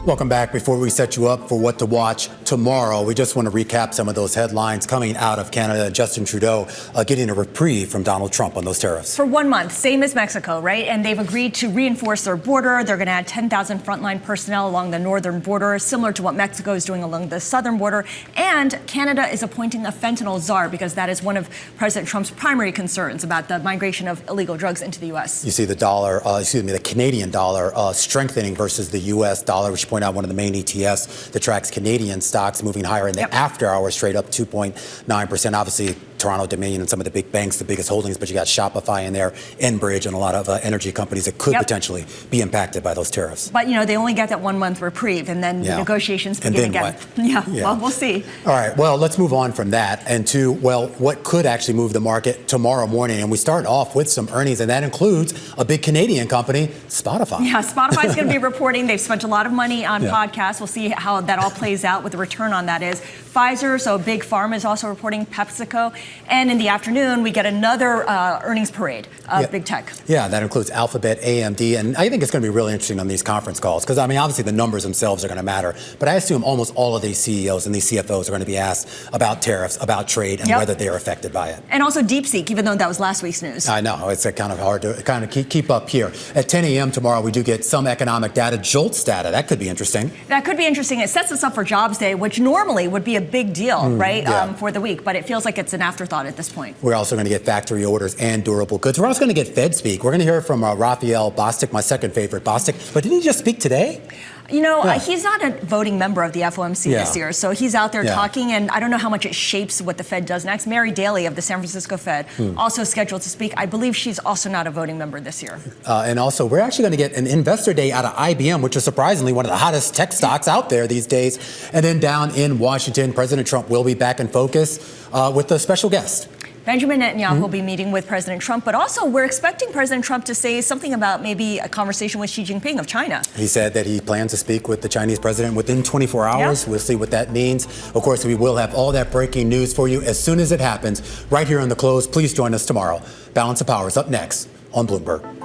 Speaker 16: Welcome back. Before we set you up for what to watch tomorrow, we just want to recap some of those headlines coming out of Canada. Justin Trudeau getting a reprieve from Donald Trump on those tariffs.
Speaker 13: For 1 month, same as Mexico, right? And they've agreed to reinforce their border. They're going to add 10,000 frontline personnel along the northern border, similar to what Mexico is doing along the southern border. And Canada is appointing a fentanyl czar because that is one of President Trump's primary concerns about the migration of illegal drugs into the U.S.
Speaker 16: You see the dollar, the Canadian dollar strengthening versus the U.S. dollar, which point out one of the main ETFs that tracks Canadian stocks moving higher in the after hours trade up 2.9%. Obviously, Toronto Dominion and some of the big banks, the biggest holdings, but you got Shopify in there, Enbridge, and a lot of energy companies that could potentially be impacted by those tariffs.
Speaker 13: But, they only get that 1 month reprieve, and then the negotiations begin again. Well, we'll see.
Speaker 16: All right, well, let's move on from that and to, what could actually move the market tomorrow morning. And we start off with some earnings, and that includes a big Canadian company, Spotify.
Speaker 13: Yeah, Spotify's going to be reporting. They've spent a lot of money on podcasts. We'll see how that all plays out, what the return on that is. Pfizer, so big pharma, is also reporting, PepsiCo. And in the afternoon, we get another earnings parade of big tech.
Speaker 16: Yeah, that includes Alphabet, AMD, and I think it's going to be really interesting on these conference calls because, obviously the numbers themselves are going to matter, but I assume almost all of these CEOs and these CFOs are going to be asked about tariffs, about trade, and whether they are affected by it.
Speaker 13: And also DeepSeek, even though that was last week's news.
Speaker 16: I know. It's kind of hard to keep up here. At 10 a.m. tomorrow, we do get some economic data, JOLTS data. That could be interesting.
Speaker 13: That could be interesting. It sets us up for Jobs Day, which normally would be a big deal, right, for the week, but it feels like it's an afterthought at this point.
Speaker 16: We're also going to get factory orders and durable goods. We're also going to get Fed speak. We're going to hear from Raphael Bostic, my second favorite Bostic. But didn't he just speak today?
Speaker 13: He's not a voting member of the FOMC this year, so he's out there talking, and I don't know how much it shapes what the Fed does next. Mary Daly of the San Francisco Fed also scheduled to speak. I believe she's also not a voting member this year.
Speaker 16: And also, we're actually going to get an investor day out of IBM, which is surprisingly one of the hottest tech stocks out there these days. And then down in Washington, President Trump will be back in focus with a special guest.
Speaker 13: Benjamin Netanyahu will be meeting with President Trump, but also we're expecting President Trump to say something about maybe a conversation with Xi Jinping of China.
Speaker 16: He said that he plans to speak with the Chinese president within 24 hours. We'll see what that means. Of course, we will have all that breaking news for you as soon as it happens right here on The Close. Please join us tomorrow. Balance of Power is up next on Bloomberg.